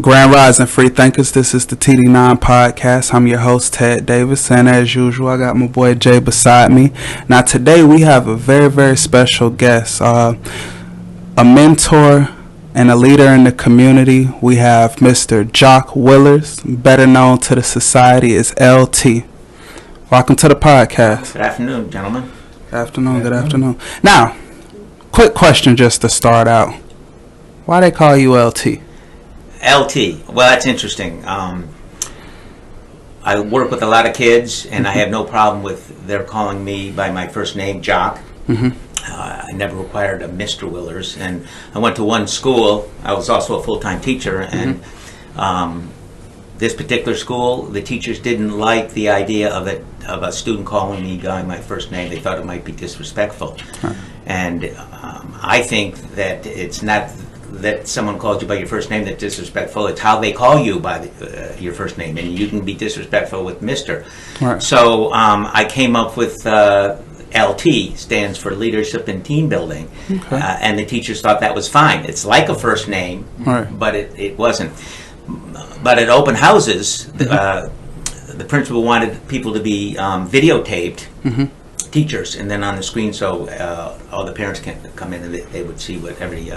Grand Rise and Free Thinkers, this is the TD9 podcast. I'm your host, Ted Davis, and as usual, I got my boy Jay beside me. Now, today we have a very, very special guest, a mentor and a leader in the community. We have Mr. Jock Willers, better known to the society as L.T. Welcome to the podcast. Good afternoon, gentlemen. Good afternoon. Now, quick question just to start out. Why they call you L.T.? L.T. Well, that's interesting. I work with a lot of kids, and I have no problem with their calling me by my first name, Jock. I never required a Mr. Willers, and I went to one school. I was also a full-time teacher, and this particular school, the teachers didn't like the idea of a student calling me by my first name. They thought it might be disrespectful. And I think that it's not that someone calls you by your first name that's disrespectful. It's how they call you by your first name, and you can be disrespectful with Mr. Right. So I came up with LT, stands for Leadership and Team Building, and the teachers thought that was fine. It's like a first name, but it wasn't. But at open houses, the principal wanted people to be videotaped, teachers, and then on the screen, so all the parents can come in and they would see what every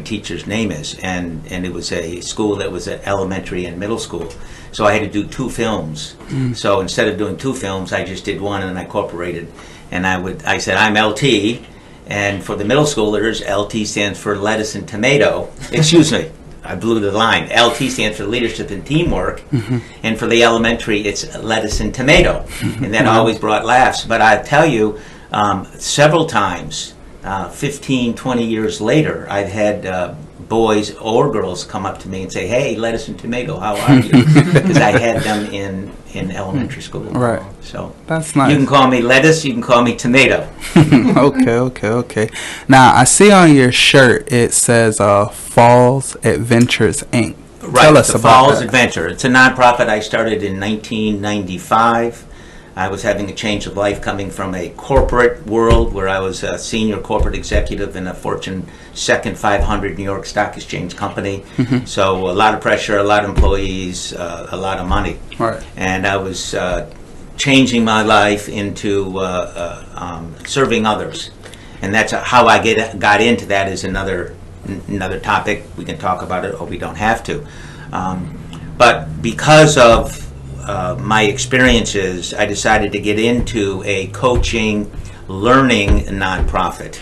teacher's name is, and it was a school that was at elementary and middle school, so I had to do 2 films. So instead of doing 2 films, I just did one, and I incorporated, and I said I'm LT, and for the middle schoolers, LT stands for lettuce and tomato. Excuse me, I blew the line. LT stands for leadership and teamwork, and for the elementary, it's lettuce and tomato, and that always brought laughs. But I tell you, several times, 15, 20 years later, I've had boys or girls come up to me and say, "Hey, lettuce and tomato, how are you?" Because I had them in elementary school. Right. So that's nice. You can call me lettuce, you can call me tomato. Okay. Now, I see on your shirt it says Falls Adventures, Inc. Right, Tell us the about Falls that. Adventure. It's a nonprofit I started in 1995. I was having a change of life coming from a corporate world where I was a senior corporate executive in a Fortune 500 New York Stock Exchange company. So a lot of pressure, a lot of employees, a lot of money. Right. And I was changing my life into serving others. And that's how I got into that is another topic. We can talk about it or we don't have to. But because of my experiences, I decided to get into a coaching, learning nonprofit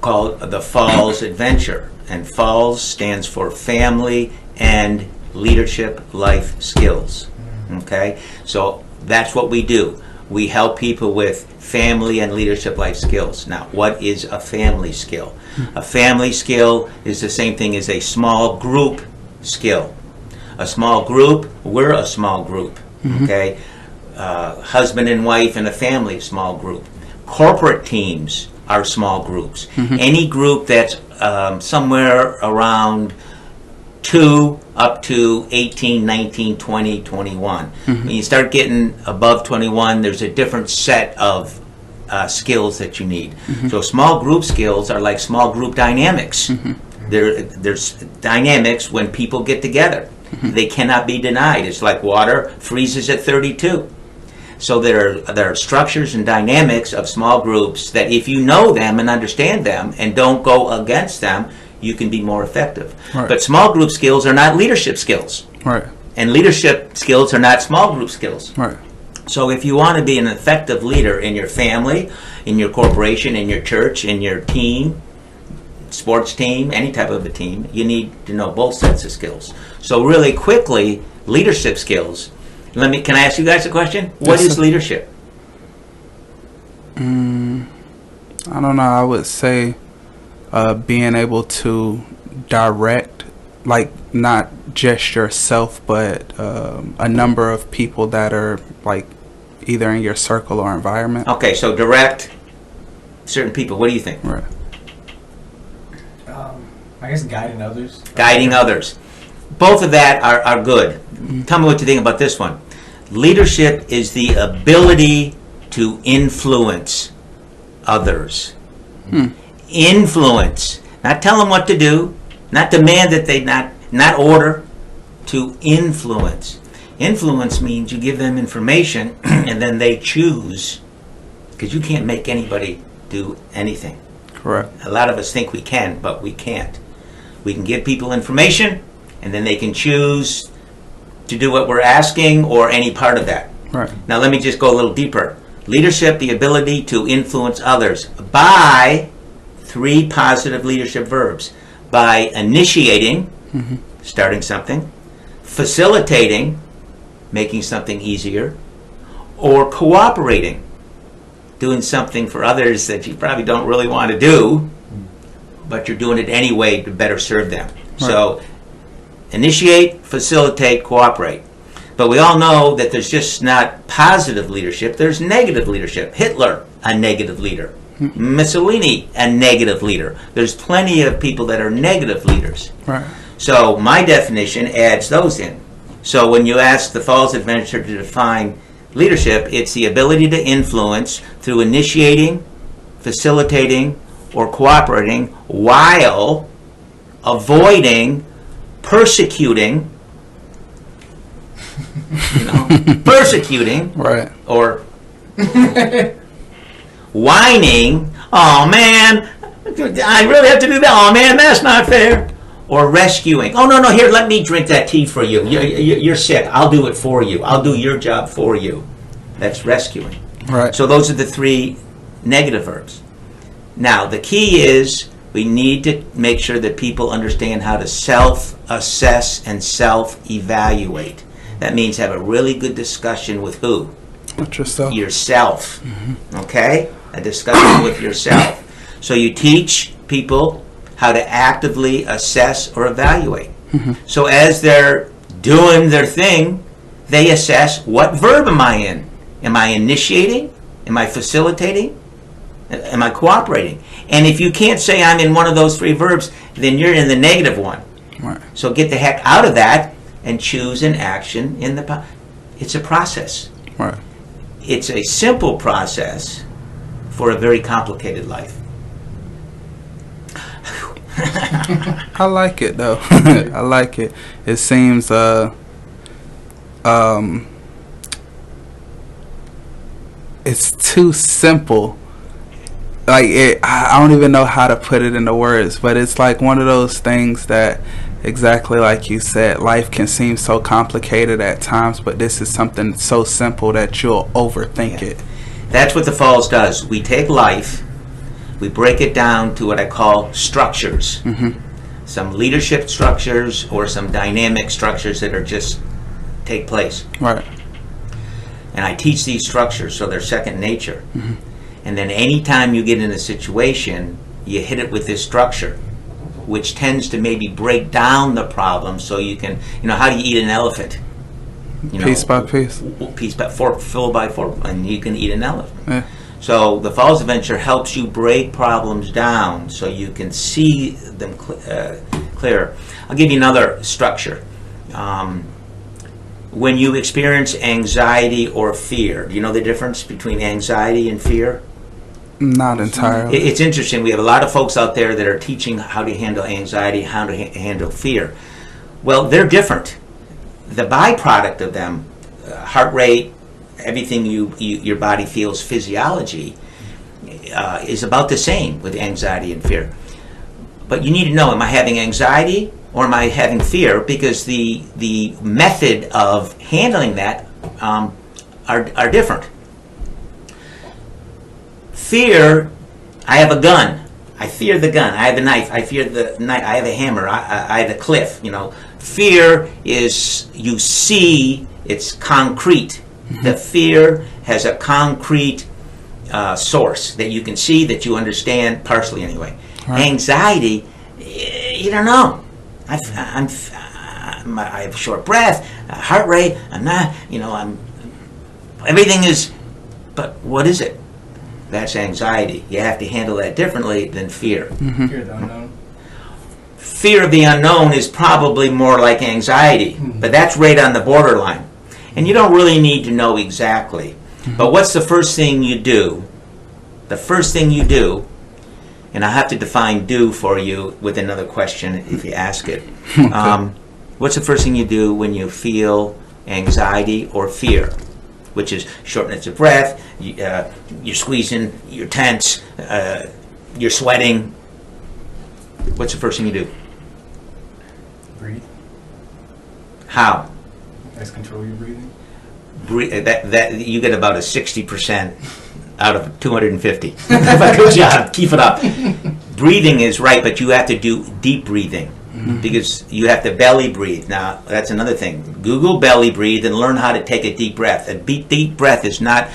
called the Falls Adventure. And Falls stands for Family and Leadership Life Skills. Okay? So that's what we do. We help people with family and leadership life skills. Now, what is a family skill? A family skill is the same thing as a small group skill. A small group, we're a small group, okay? Husband and wife and a family, small group. Corporate teams are small groups. Any group that's somewhere around 2 up to 18, 19, 20, 21. When you start getting above 21, there's a different set of skills that you need. So small group skills are like small group dynamics. There's dynamics when people get together. They cannot be denied. It's like water freezes at 32. So there are structures and dynamics of small groups that if you know them and understand them and don't go against them, you can be more effective. Right. But small group skills are not leadership skills. Right. And leadership skills are not small group skills. Right. So if you want to be an effective leader in your family, in your corporation, in your church, in your team, sports team, any type of a team, you need to know both sets of skills. So really quickly, leadership skills. Can I ask you guys a question? What is leadership? I don't know. I would say being able to direct, like not just yourself, but a number of people that are like either in your circle or environment. Okay, so direct certain people. What do you think? Right. I guess guiding others. Guiding others. Both of that are good. Tell me what you think about this one. Leadership is the ability to influence others. Influence. Not tell them what to do. Not demand that they not order, to influence. Influence means you give them information and then they choose, because you can't make anybody do anything. Correct. A lot of us think we can, but we can't. We can give people information and then they can choose to do what we're asking or any part of that. Right. Now let me just go a little deeper. Leadership, the ability to influence others by 3 positive leadership verbs. By initiating, starting something, facilitating, making something easier, or cooperating, doing something for others that you probably don't really want to do, but you're doing it anyway to better serve them. Right. So initiate, facilitate, cooperate. But we all know that there's just not positive leadership, there's negative leadership. Hitler, a negative leader. Mussolini, a negative leader. There's plenty of people that are negative leaders. Right. So my definition adds those in. So when you ask the Falls Adventure to define leadership, it's the ability to influence through initiating, facilitating, or cooperating while avoiding persecuting, persecuting, right, or whining, oh man, I really have to do that, oh man, that's not fair, or rescuing, oh no, here, let me drink that tea for you, you're sick, I'll do it for you, I'll do your job for you. That's rescuing. Right. So those are the 3 negative verbs. Now the key is we need to make sure that people understand how to self-assess and self-evaluate. That means have a really good discussion with who? With yourself. Yourself. Okay? A discussion with yourself. So you teach people how to actively assess or evaluate. So as they're doing their thing, they assess, what verb am I in? Am I initiating? Am I facilitating? Am I cooperating? And if you can't say I'm in one of those 3 verbs, then you're in the negative one. Right. So get the heck out of that and choose an action in the... It's a process. Right. It's a simple process for a very complicated life. I like it though. I like it. It seems it's too simple. Like I don't even know how to put it into words, but it's like one of those things that, exactly like you said, life can seem so complicated at times, but this is something so simple that you'll overthink it. That's what the Falls does. We take life, we break it down to what I call structures. Some leadership structures or some dynamic structures that are just take place. Right. And I teach these structures so they're second nature. And then anytime you get in a situation, you hit it with this structure, which tends to maybe break down the problem so you can, how do you eat an elephant? Piece by piece. Piece by fork, fill by fork, and you can eat an elephant. Yeah. So the Falls Adventure helps you break problems down so you can see them clearer. I'll give you another structure. When you experience anxiety or fear, do you know the difference between anxiety and fear? Not entirely. It's interesting. We have a lot of folks out there that are teaching how to handle anxiety, how to handle fear. Well, they're different. The byproduct of them, heart rate, everything your body feels, physiology, is about the same with anxiety and fear. But you need to know, am I having anxiety or am I having fear? Because the method of handling that are different. Fear, I have a gun. I fear the gun. I have a knife. I fear the knife. I have a hammer. I have a cliff. Fear is, you see, it's concrete. The fear has a concrete source that you can see, that you understand, partially anyway. Right. Anxiety, you don't know. I have short breath, heart rate. I'm not, everything is, but what is it? That's anxiety. You have to handle that differently than fear. Fear of the unknown. Fear of the unknown is probably more like anxiety, but that's right on the borderline. And you don't really need to know exactly. But what's the first thing you do? The first thing you do, And I have to define do for you with another question if you ask it. Okay. What's the first thing you do when you feel anxiety or fear? Which is shortness of breath, you're squeezing, you're tense, you're sweating. What's the first thing you do? Breathe. How? Let's control your breathing. That you get about a 60% out of 250. Good job. Keep it up. Breathing is right, but you have to do deep breathing because you have to belly breathe. Now, that's another thing. Google belly breathe and learn how to take a deep breath. A deep breath is not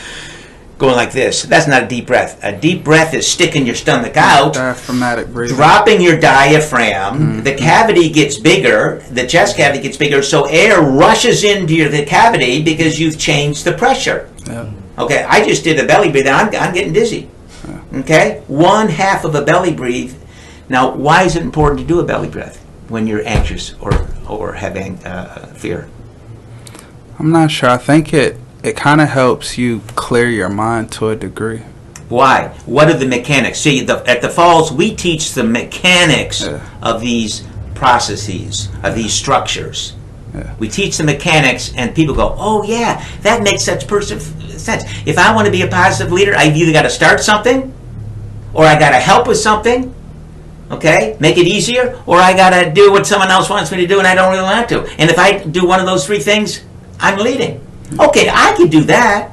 going like this. That's not a deep breath. A deep breath is sticking your stomach out, Diaphragmatic breathing. dropping your diaphragm. The cavity gets bigger, the chest cavity gets bigger, so air rushes into the cavity because you've changed the pressure. Yeah. Okay, I just did a belly breathe. I'm getting dizzy. Okay, 1/2 of a belly breathe. Now, why is it important to do a belly breath when you're anxious or having fear? I'm not sure. I think it kind of helps you clear your mind to a degree. Why? What are the mechanics? See, at the Falls, we teach the mechanics of these processes, of these structures. Yeah. We teach the mechanics, and people go, "Oh yeah, that makes such sense." If I want to be a positive leader, I've either got to start something, or I got to help with something, okay, make it easier, or I got to do what someone else wants me to do, and I don't really want to. And if I do one of those three things, I'm leading. Okay, I could do that,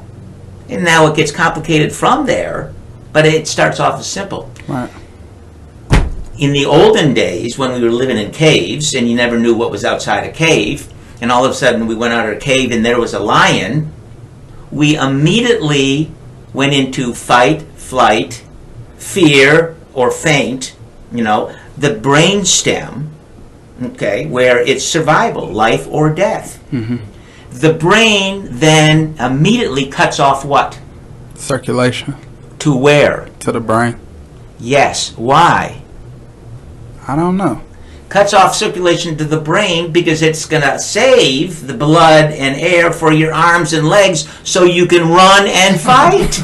and now it gets complicated from there, but it starts off as simple. Right. In the olden days, when we were living in caves and you never knew what was outside a cave, and all of a sudden we went out of a cave and there was a lion, we immediately went into fight, flight, fear, or faint, the brain stem, okay, where it's survival, life or death. Mm-hmm. The brain then immediately cuts off what? Circulation To where? to the brain. Yes. Why? I don't know. Cuts off circulation to the brain because it's going to save the blood and air for your arms and legs so you can run and fight.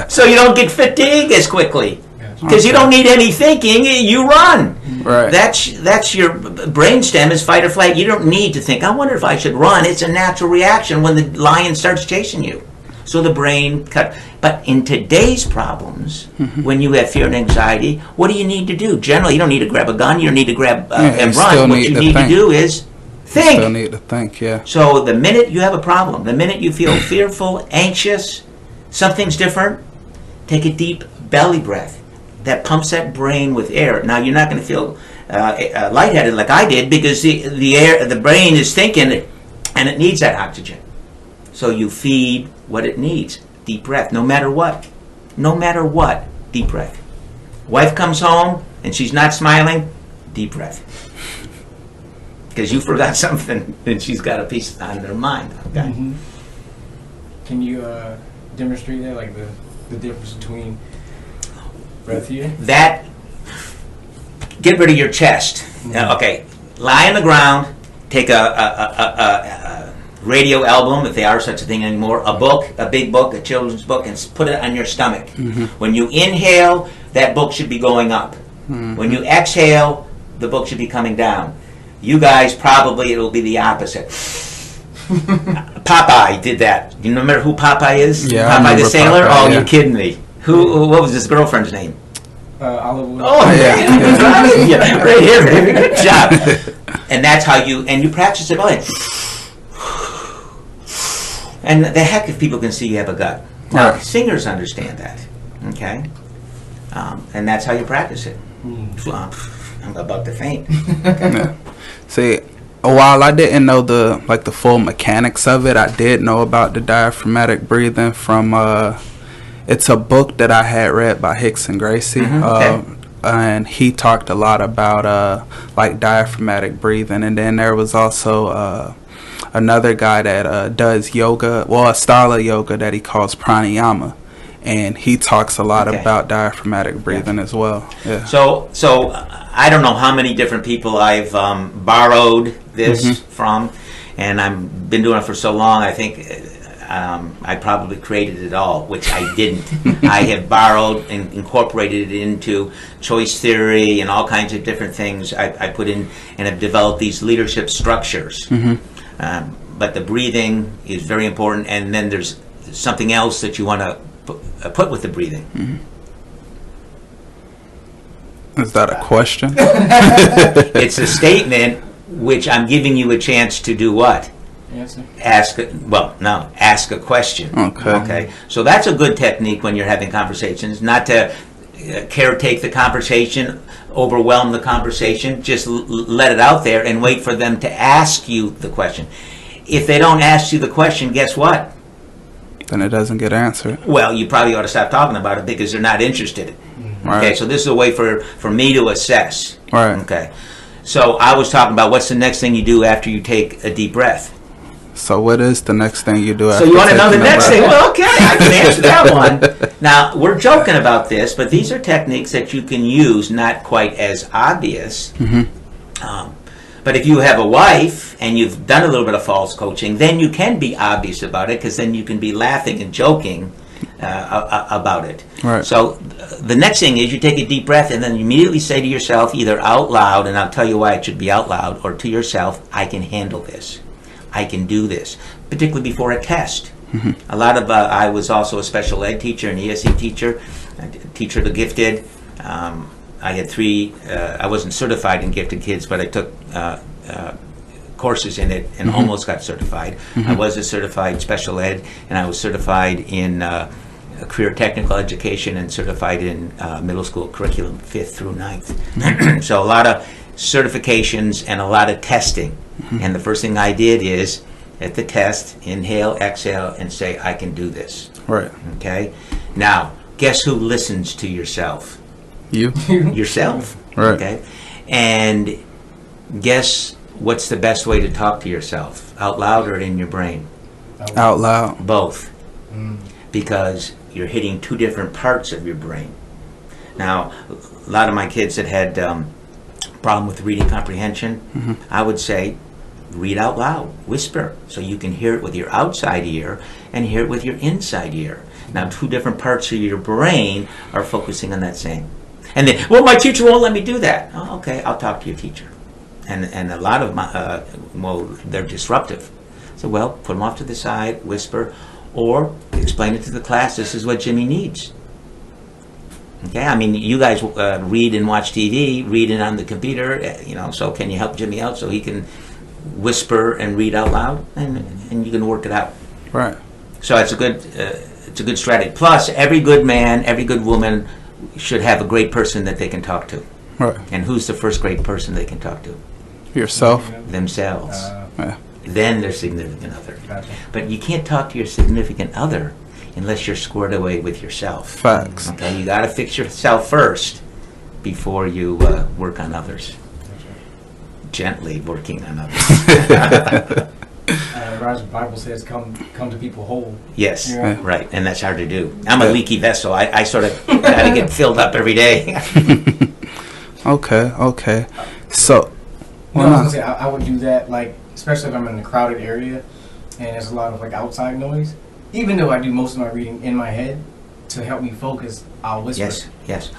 So you don't get fatigued as quickly. Because you don't need any thinking, you run. Right. That's your brainstem is fight or flight. You don't need to think, I wonder if I should run. It's a natural reaction when the lion starts chasing you. So the brain cut. But in today's problems, when you have fear and anxiety, what do you need to do? Generally, you don't need to grab a gun. You don't need to grab and run. What you need to do is think. Still need to think, yeah. So the minute you have a problem, the minute you feel fearful, anxious, something's different, take a deep belly breath. That pumps that brain with air. Now you're not going to feel lightheaded like I did because the brain is thinking and it needs that oxygen. So you feed what it needs. Deep breath, no matter what. No matter what, deep breath. Wife comes home and she's not smiling, deep breath. Because you forgot something and she's got a piece on her mind. Okay. Mm-hmm. Can you demonstrate that, like the difference between breath here? That, get rid of your chest. Okay, lie on the ground, take a radio album, if they are such a thing anymore, a book, a big book, a children's book, and put it on your stomach. When you inhale, that book should be going up. When you exhale, the book should be coming down. You guys, probably it'll be the opposite. Popeye did that. You remember who Popeye is? Yeah, Popeye the sailor? Popeye, Oh, yeah. you're kidding me. What was his girlfriend's name? Olive oil. Oh, yeah. yeah, right here, baby. Good job. And that's how you practice it. And the heck if people can see you have a gut. Now, Right. singers understand that, okay? And that's how you practice it. I'm about to faint. Yeah. See, while I didn't know the full mechanics of it, I did know about the diaphragmatic breathing from it's a book that I had read by Hicks and Gracie. Okay. And he talked a lot about diaphragmatic breathing, and then there was also another guy that does yoga, a style of yoga that he calls pranayama, and he talks a lot about diaphragmatic breathing as well. Yeah. So I don't know how many different people I've borrowed this from, and I've been doing it for so long. I think I probably created it all, which I didn't. I have borrowed and incorporated it into choice theory and all kinds of different things. I put in and have developed these leadership structures. But the breathing is very important, and then there's something else that you want to put with the breathing. Is that a question? It's a statement which I'm giving you a chance to do what? Answer. Ask a question. Okay. So that's a good technique when you're having conversations, not to caretake the conversation, overwhelm the conversation. Just let it out there and wait for them to ask you the question. If they don't ask you the question, guess what? Then it doesn't get answered. Well, you probably ought to stop talking about it because they're not interested. Right. Okay, so this is a way for me to assess. Right. Okay. So I was talking about what's the next thing you do after you take a deep breath. So what is the next thing you do after So you want to know the taking a next breath? thing? Well, okay, I can answer that one. Now, we're joking about this, but these are techniques that you can use, not quite as obvious. But if you have a wife and you've done a little bit of false coaching, then you can be obvious about it, because then you can be laughing and joking about it. Right. So the next thing is you take a deep breath and then you immediately say to yourself, either out loud, and I'll tell you why it should be out loud, or to yourself, I can handle this. I can do this, particularly before a test. A lot of, I was also a special ed teacher, an ESE teacher, a teacher of the gifted. I had three, I wasn't certified in gifted kids, but I took courses in it and almost got certified. I was a certified special ed, and I was certified in career technical education and certified in middle school curriculum 5th through 9th. So a lot of certifications and a lot of testing. And the first thing I did is, at the test, inhale, exhale, and say, I can do this. Right. Okay? Now, guess who listens to yourself? You? Yourself. Right. Okay? And guess what's the best way to talk to yourself? Out loud or in your brain? Out loud. Both. Because you're hitting two different parts of your brain. Now, a lot of my kids that had problem with reading comprehension, I would say, read out loud, whisper, so you can hear it with your outside ear and hear it with your inside ear. Now, two different parts of your brain are focusing on that same. And then, well, my teacher won't let me do that. Oh, okay, I'll talk to your teacher. And a lot of my, they're disruptive. So, well, put them off to the side, whisper, or explain it to the class. This is what Jimmy needs. Okay, I mean, you guys read and watch TV, read it on the computer, so can you help Jimmy out so he can whisper and read out loud, and you can work it out. Right. So it's a good strategy. Plus, every good man, every good woman should have a great person that they can talk to. Right. And who's the first great person they can talk to? Yourself. Themselves. Yeah. Then their significant other. Gotcha. But you can't talk to your significant other unless you're squared away with yourself. Facts. Okay, you got to fix yourself first before you work on others. Gently working on others. The Bible says, "Come to people whole." Yes, Yeah. right, and that's hard to do. I'm a leaky vessel. I sort of got to get filled up every day. Okay. So, No, I was gonna say I would do that, like especially if I'm in a crowded area and there's a lot of like outside noise. Even though I do most of my reading in my head, to help me focus, I'll whisper. Yes,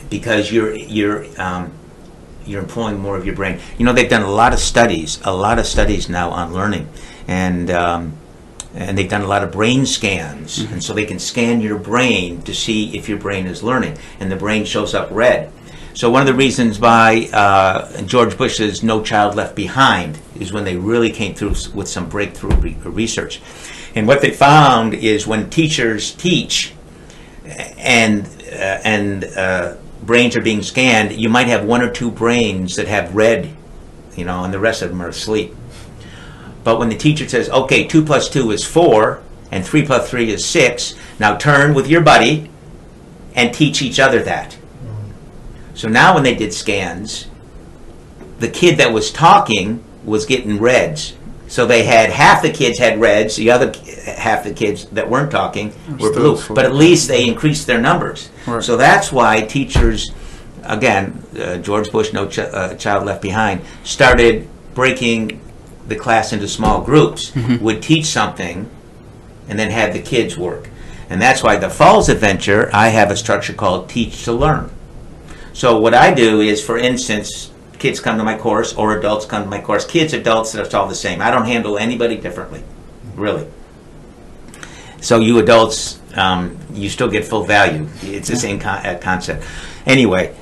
because you're employing more of your brain. They've done a lot of studies now on learning, and they've done a lot of brain scans, and so they can scan your brain to see if your brain is learning, and the brain shows up red. So one of the reasons why George Bush's No Child Left Behind is when they really came through with some breakthrough research. And what they found is when teachers teach and brains are being scanned, you might have one or two brains that have red, and the rest of them are asleep. But when the teacher says, okay, 2 plus 2 is 4, and 3 plus 3 is 6, now turn with your buddy and teach each other that. So now when they did scans, the kid that was talking was getting reds. So they had half the kids had reds, the other half the kids that weren't talking were blue. But at least they increased their numbers. Right. So that's why teachers, again, George Bush, No Child Left Behind, started breaking the class into small groups, would teach something, and then have the kids work. And that's why the Falls Adventure, I have a structure called Teach to Learn. So what I do is, for instance, kids come to my course or adults come to my course. Kids, adults, it's all the same. I don't handle anybody differently, really. So you adults, you still get full value. It's the same concept. Anyway,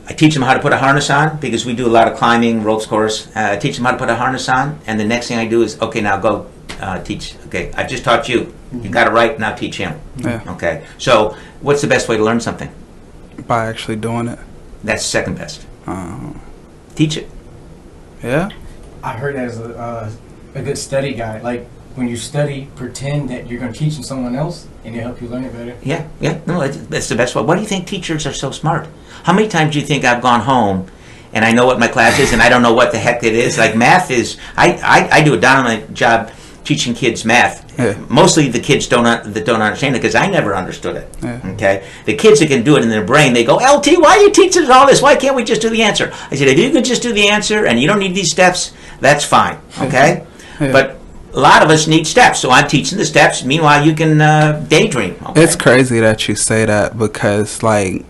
I teach them how to put a harness on, because we do a lot of climbing, ropes course. I teach them how to put a harness on, and the next thing I do is, okay, now go teach. Okay, I've just taught you. You got it right, now teach him. Yeah. Okay, so what's the best way to learn something? By actually doing it. That's second best. Uh, Teach it. yeah. I heard that as a good study guide. Like, when you study, pretend that you're going to teach someone else, and it'll help you learn it better. Yeah, no, that's the best way. Why do you think teachers are so smart? How many times do you think I've gone home and I know what my class is and I don't know what the heck it is? Like, math is, I do a dominant job teaching kids math. Yeah. Mostly the kids don't understand it, because I never understood it. Yeah. Okay, the kids that can do it in their brain, they go, LT, why are you teaching us all this? Why can't we just do the answer? I said, if you could just do the answer and you don't need these steps, that's fine. Okay, Yeah. but a lot of us need steps, so I'm teaching the steps. Meanwhile, you can daydream. Okay? It's crazy that you say that, because like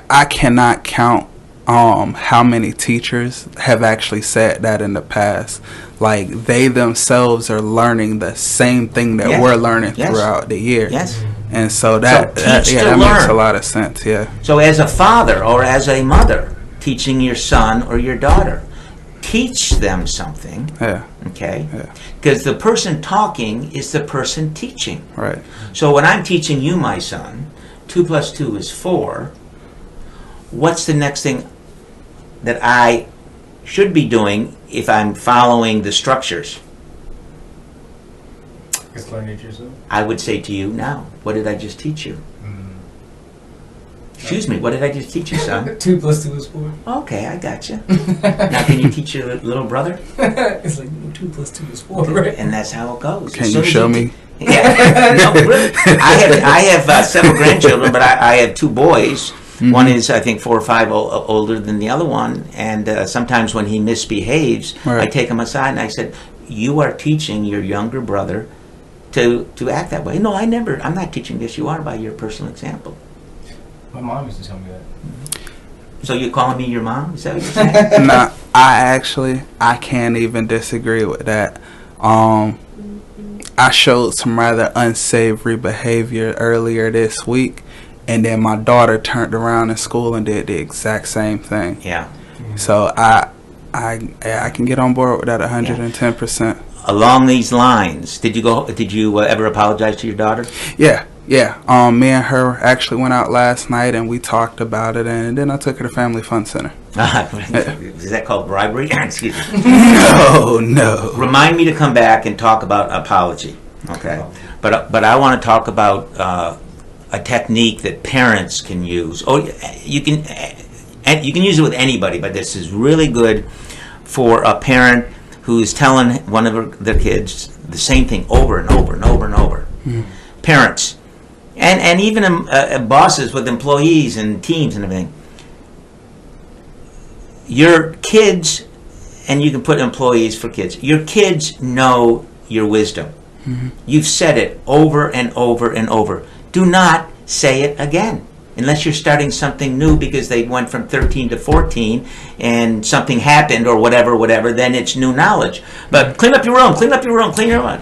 I cannot count how many teachers have actually said that in the past. Like, they themselves are learning the same thing that Yes. we're learning Yes. throughout the year. Yes. And so that teach to that makes learn. a lot of sense. Yeah. So as a father or as a mother teaching your son or your daughter, teach them something, Yeah. okay? Yeah. Because the person talking is the person teaching. Right. So when I'm teaching you, my son, 2 + 2 is 4, what's the next thing that I should be doing if I'm following the structures? Just learn it yourself. I would say to you, now, what did I just teach you? Excuse me, what did I just teach you, son? 2 + 2 is 4. Okay, I got you. Now, can you teach your little brother? It's like, 2 + 2 is 4, right? And that's how it goes. Can As you soon as show me? Yeah. No, really. I have several grandchildren, but I have 2 boys. Mm-hmm. One is, I think, 4 or 5 older than the other one. And sometimes when he misbehaves, Right. I take him aside and I said, you are teaching your younger brother to act that way. No, I'm not teaching this. You are, by your personal example. My mom used to tell me that. So you're calling me your mom? Is that what you're saying? Nah, I can't even disagree with that. I showed some rather unsavory behavior earlier this week, and then my daughter turned around in school and did the exact same thing. Yeah. So I can get on board with that 110%. Along these lines, did you ever apologize to your daughter? Yeah. Me and her actually went out last night and we talked about it, and then I took her to Family Fun Center. Is that called bribery? Excuse me. No. Remind me to come back and talk about apology. Okay. But I want to talk about a technique that parents can use. Oh, you can use it with anybody, but this is really good for a parent who's telling one of their kids the same thing over and over and over and over. Parents, and even bosses with employees and teams and everything. Your kids, and you can put employees for kids, your kids know your wisdom. You've said it over and over and over. Do not say it again. Unless you're starting something new because they went from 13 to 14 and something happened or whatever, then it's new knowledge. But clean up your room, clean your room.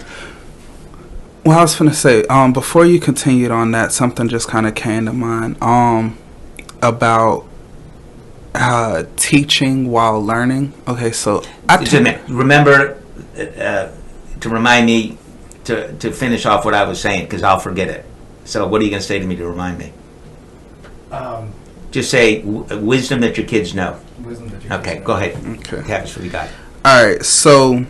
Well, I was going to say, before you continued on that, something just kind of came to mind about teaching while learning. Okay, so remember to remind me to finish off what I was saying, because I'll forget it. So what are you going to say to me to remind me? Just say wisdom that your kids know. Wisdom that your kids know. Go ahead. Okay. Tavis, what you got? All right, so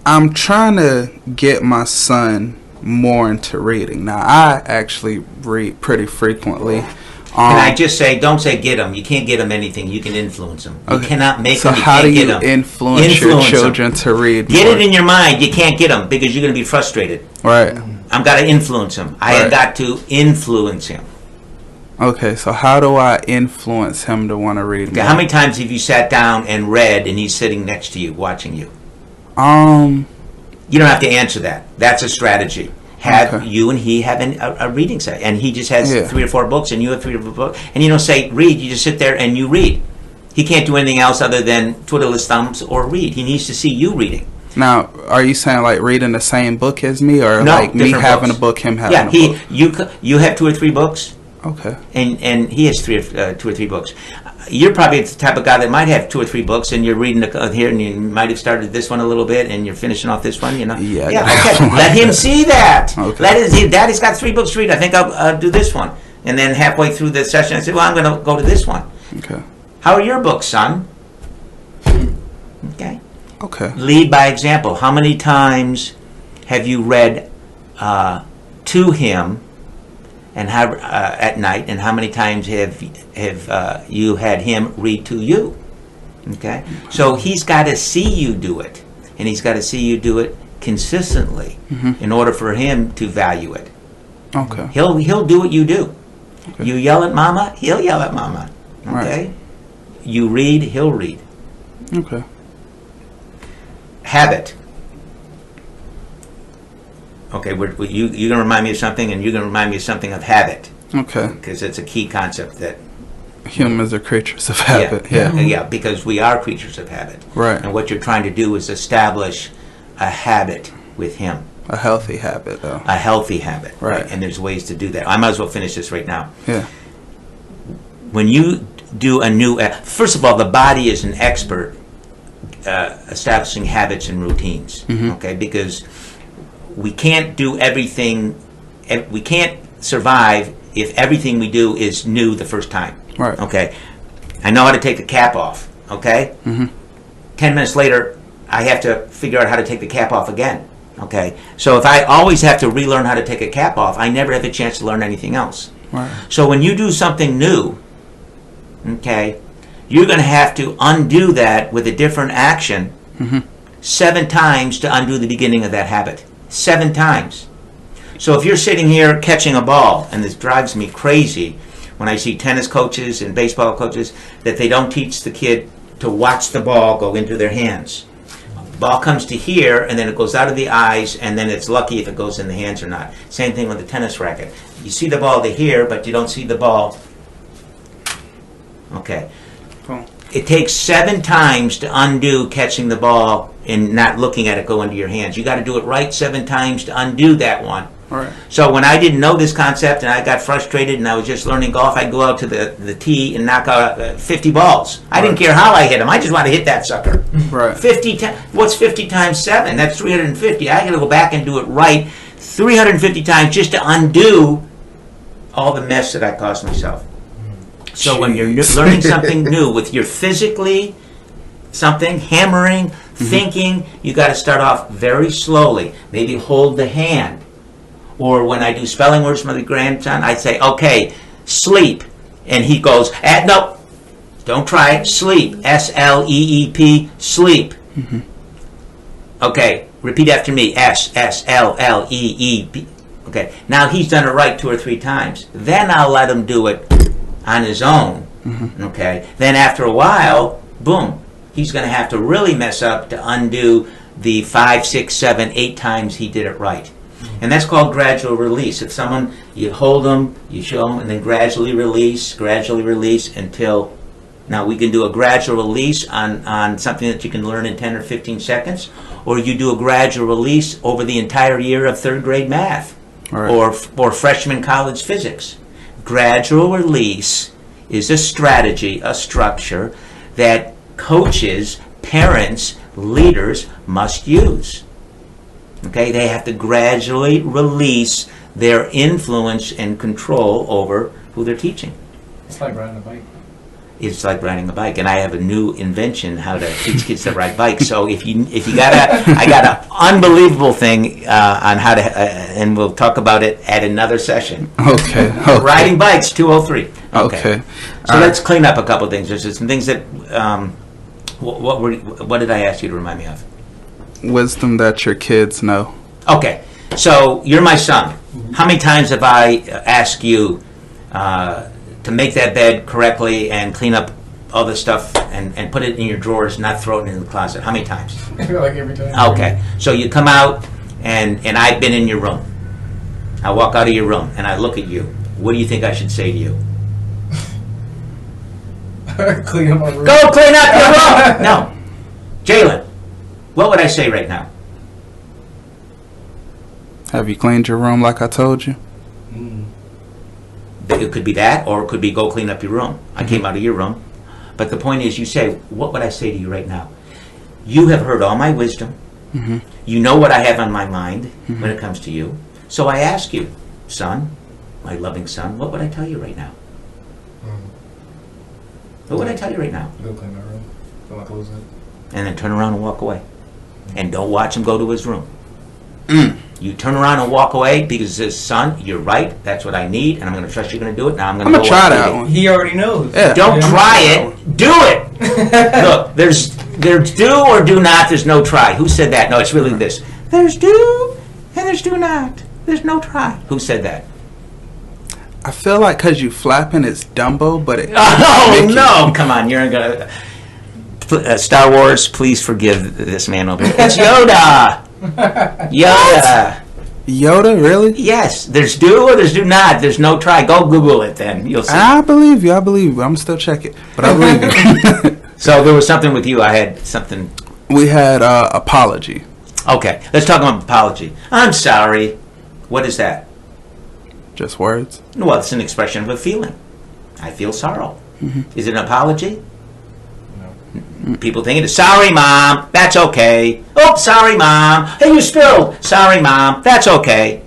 I'm trying to get my son more into reading. Now, I actually read pretty frequently. Can I just say, don't say get them. You can't get them anything. You can influence them. You cannot make so them. You how can't do you get them. influence your children to read Get more? it in your mind. You can't get them because you're going to be frustrated. Right. I've got to influence him. I have got to influence him. Okay, so how do I influence him to want to read more? How many times have you sat down and read and he's sitting next to you watching you? You don't have to answer that. That's a strategy. Have Okay. you and he have a reading set, and he just has Yeah. 3 or 4 books, and you have 3 or 4 books, and you don't say read. You just sit there and you read. He can't do anything else other than twiddle his thumbs or read. He needs to see you reading. Now, are you saying like reading the same book as me, or No, like me different having books. a book, him having Yeah, a book? you have 2 or 3 books, Okay. and he has 2 or 3 books. You're probably the type of guy that might have 2 or 3 books, and you're reading here, and you might have started this one a little bit, and you're finishing off this one. You know. Yeah. Okay. Let him see that. Okay. Let him see. Daddy's got 3 books to read. I think I'll do this one. And then halfway through the session, I say, well, I'm going to go to this one. Okay. How are your books, son? Okay. Okay. Lead by example. How many times have you read to him, and how at night, and how many times have you had him read to you? Okay, so he's got to see you do it, and he's got to see you do it consistently in order for him to value it. Okay. He'll do what you do. Okay. You yell at mama, he'll yell at mama. Okay, Right. You read, he'll read. Okay. Habit. Okay, you're going to remind me of something, and you're going to remind me of something of habit, Okay. because it's a key concept that Humans are creatures of habit. Yeah. because we are creatures of habit. Right. And what you're trying to do is establish a habit with him, A healthy habit, though. a healthy habit. Right. And there's ways to do that. I might as well finish this right now. Yeah. When you do a new, first of all, the body is an expert establishing habits and routines. Okay, because we can't do everything. We can't survive if everything we do is new the first time. Right. Okay. I know how to take the cap off. Okay. 10 minutes later, I have to figure out how to take the cap off again. Okay. So if I always have to relearn how to take a cap off, I never have a chance to learn anything else. Right. So when you do something new, okay, you're going to have to undo that with a different action 7 times to undo the beginning of that habit. 7 times. So if you're sitting here catching a ball, and this drives me crazy when I see tennis coaches and baseball coaches, that they don't teach the kid to watch the ball go into their hands. The ball comes to here, and then it goes out of the eyes, and then it's lucky if it goes in the hands or not. Same thing with the tennis racket. You see the ball to here, but you don't see the ball. Okay. Cool. It takes 7 times to undo catching the ball and not looking at it go into your hands. You got to do it right 7 times to undo that one. Right. So when I didn't know this concept and I got frustrated and I was just learning golf, I'd go out to the tee and knock out 50 balls. I didn't care how I hit them. I just wanted to hit that sucker. Right. 50 what's 50 times 7? That's 350. I got to go back and do it right 350 times just to undo all the mess that I caused myself. So when you're learning something new with your physically something, hammering, thinking, you got to start off very slowly. Maybe hold the hand. Or when I do spelling words for my grandson, I say, okay, sleep. And he goes, no, don't try it, sleep. S-L-E-E-P, sleep. Okay, repeat after me, S-S-L-L-E-E-P. Okay, now he's done it right 2 or 3 times. Then I'll let him do it on his own. Okay, then after a while, boom, he's going to have to really mess up to undo the 5, 6, 7, 8 times he did it right. And that's called gradual release. If someone, you hold them, you show them, and then gradually release until, now we can do a gradual release on something that you can learn in 10 or 15 seconds, or you do a gradual release over the entire year of 3rd grade math, Right. or freshman college physics. Gradual release is a strategy, a structure that coaches, parents, leaders must use. Okay, they have to gradually release their influence and control over who they're teaching. It's like riding a bike. It's like riding a bike, and I have a new invention how to teach kids to ride bikes. So if you got I got an unbelievable thing on how to, and we'll talk about it at another session. Okay. Riding bikes 203. Okay. So let's clean up a couple of things. There's just some things that what did I ask you to remind me of? Wisdom that your kids know. Okay, so you're my son. How many times have I asked you to make that bed correctly and clean up all this stuff and put it in your drawers, not throw it in the closet? How many times? Like every time. Okay, so you come out, and I've been in your room. I walk out of your room, and I look at you. What do you think I should say to you? Clean up my room. Go clean up your room! No. Jalen, what would I say right now? Have you cleaned your room like I told you? It could be that, or it could be go clean up your room. I came out of your room. But the point is, you say, what would I say to you right now? You have heard all my wisdom. Mm-hmm. You know what I have on my mind when it comes to you. So I ask you, son, my loving son, what would I tell you right now? What would I tell you right now? Go clean my room. Put my clothes in. And then turn around and walk away. And don't watch him go to his room. Mm. You turn around and walk away because it says, son, you're right. That's what I need, and I'm going to trust you're going to do it. Now I'm going to try that one. He already knows. Yeah. Don't try it. Do it. Look, there's do or do not. There's no try. Who said that? No, it's really this. There's do and there's do not. There's no try. Who said that? I feel like because you flapping, it's Dumbo, but it. Oh, Mickey. no. Come on. You're going to... Star Wars, please forgive this man over here. It's Yoda. Yoda. Yoda, really? Yes. There's do or there's do not. There's no try. Go Google it then. You'll see. I believe you. I'm still checking, but I believe you. So there was something with you. I had something. We had apology. Okay. Let's talk about apology. I'm sorry. What is that? Just words. Well, it's an expression of a feeling. I feel sorrow. Is it an apology? No. People think it is. Sorry, Mom. That's okay. Oh, sorry, Mom. Hey, you spilled. Sorry, Mom. That's okay.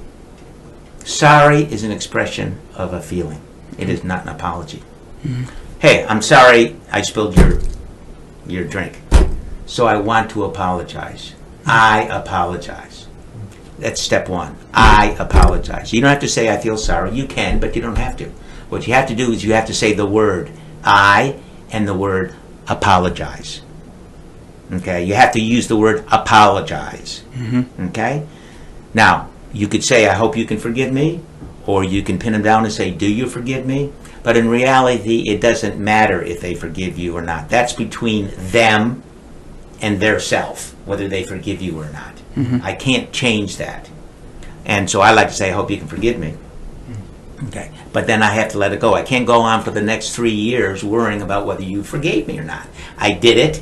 Sorry is an expression of a feeling. It is not an apology. Hey, I'm sorry I spilled your drink. So I want to apologize. I apologize. That's step one. I apologize. You don't have to say I feel sorry. You can, but you don't have to. What you have to do is you have to say the word I and the word apologize. Okay? You have to use the word apologize. Okay? Now, you could say, I hope you can forgive me, or you can pin them down and say, do you forgive me? But in reality, it doesn't matter if they forgive you or not. That's between them and their self, whether they forgive you or not. I can't change that. And so I like to say, I hope you can forgive me. Okay. But then I have to let it go. I can't go on for the next 3 years worrying about whether you forgave me or not. I did it.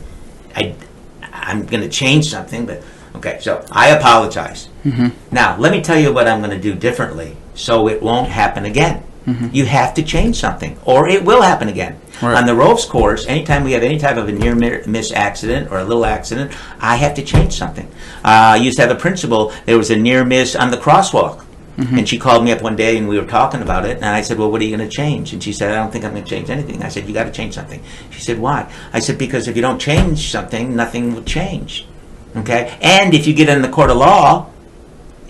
I'm going to change something, but okay, so I apologize. Now, let me tell you what I'm going to do differently so it won't happen again. You have to change something, or it will happen again. Right. On the ropes course, anytime we have any type of a near-miss accident or a little accident, I have to change something. I used to have a principal, there was a near-miss on the crosswalk. And she called me up one day and we were talking about it, and I said, well, what are you going to change? And she said, I don't think I'm going to change anything. I said, you got to change something. She said, why? I said, because if you don't change something, nothing will change. Okay? And if you get in the court of law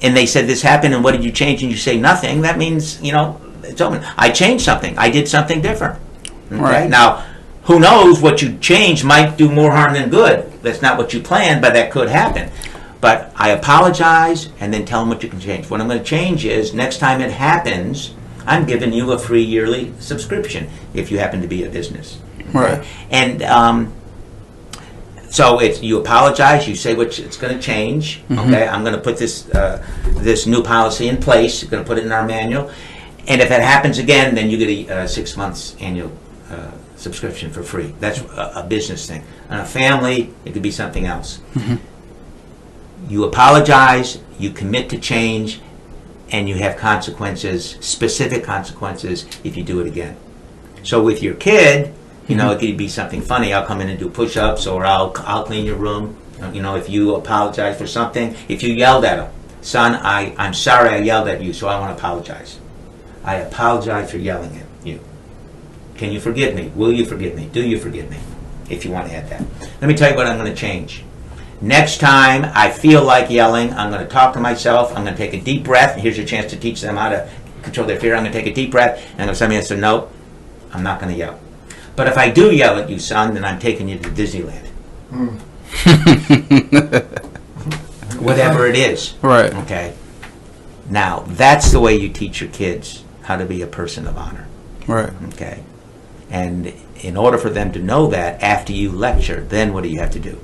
and they said this happened and what did you change, and you say nothing, that means, you know, it's open. I changed something. I did something different. Okay? Right. Now, who knows, what you change might do more harm than good. That's not what you planned, but that could happen. But I apologize and then tell them what you can change. What I'm going to change is next time it happens, I'm giving you a free yearly subscription if you happen to be a business. Right. And so it's, you apologize, you say what it's going to change. Okay, I'm going to put this this new policy in place. You're going to put it in our manual. And if it happens again, then you get a 6 months annual subscription for free. That's a business thing. On a family, it could be something else. You apologize, you commit to change, and you have consequences, specific consequences, if you do it again. So with your kid, you know, it could be something funny. I'll come in and do push-ups, or I'll clean your room. You know, if you apologize for something, if you yelled at him, son, I'm sorry I yelled at you, so I want to apologize. I apologize for yelling at you. Can you forgive me? Will you forgive me? Do you forgive me? If you want to add that. Let me tell you what I'm going to change. Next time I feel like yelling, I'm going to talk to myself. I'm going to take a deep breath. Here's your chance to teach them how to control their fear. I'm going to take a deep breath, and if somebody says, no, I'm not going to yell. But if I do yell at you, son, then I'm taking you to Disneyland. Whatever it is. Right. Okay. Now, that's the way you teach your kids how to be a person of honor. Right. Okay. And in order for them to know that, after you lecture, then what do you have to do?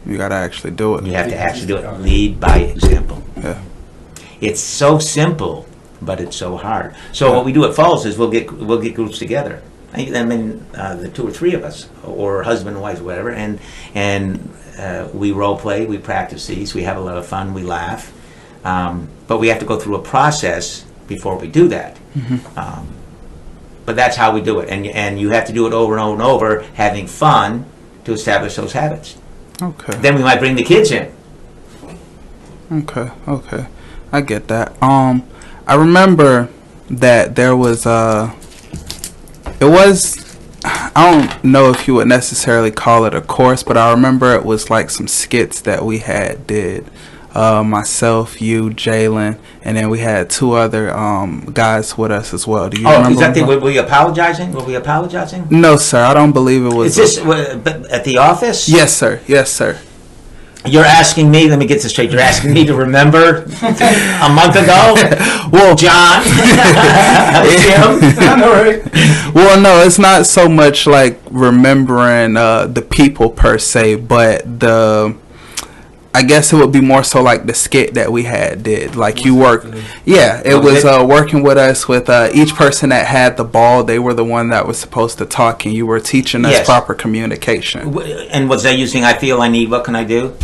You got to actually do it. You have to actually do it. Lead by example. Yeah. It's so simple, but it's so hard. So what we do at Falls is we'll get groups together. I mean, the 2 or 3 of us, or husband and wife, or whatever, and we role play, we practice these, we have a lot of fun, we laugh, but we have to go through a process before we do that. But that's how we do it, and you have to do it over and over and over, having fun to establish those habits. Okay. Then we might bring the kids in. Okay. I get that. I remember that there was I don't know if you would necessarily call it a course, but I remember it was like some skits that we did. Myself, you, Jalen, and then we had 2 other guys with us as well. Do you remember? Is that were we apologizing? Were we apologizing? No, sir. I don't believe it was. Is this at the office? Yes, sir. Yes, sir. You're asking me, let me get this straight, you're asking me to remember a month ago? Well, John? Jim? Well, no, it's not so much like remembering the people per se, but I guess it would be more so like the skit that we did. Like you worked, it was working with us with each person that had the ball. They were the one that was supposed to talk, and you were teaching us proper communication. And was I using I feel I need, what can I do?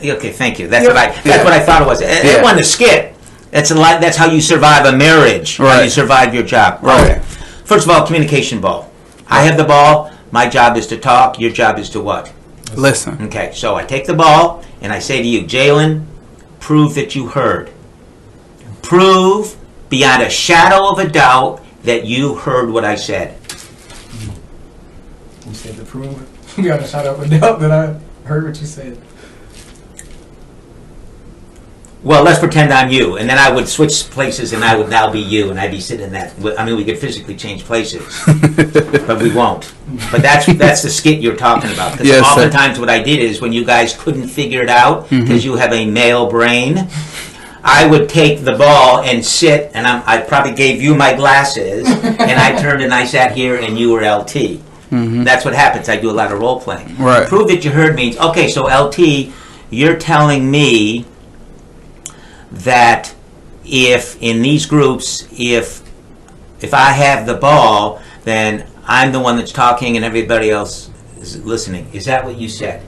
Okay, thank you. That's what I thought it was. It wasn't a skit. That's how you survive a marriage. Right. How you survive your job. Right. Okay. First of all, communication ball. I have the ball. My job is to talk. Your job is to what? Listen. Okay, so I take the ball and I say to you, Jalen, prove that you heard. Prove beyond a shadow of a doubt that you heard what I said. You said to prove beyond a shadow of a doubt that I heard what you said. Well, let's pretend I'm you, and then I would switch places, and I would now be you, and I'd be sitting in that. I mean, we could physically change places, but we won't. But that's the skit you're talking about. Because oftentimes what I did is when you guys couldn't figure it out, because you have a male brain, I would take the ball and sit, and I probably gave you my glasses, and I turned and I sat here, and you were LT. That's what happens. I do a lot of role playing. Right. Prove that you heard means, okay, so LT, you're telling me that if in these groups, if I have the ball, then I'm the one that's talking and everybody else is listening. Is that what you said?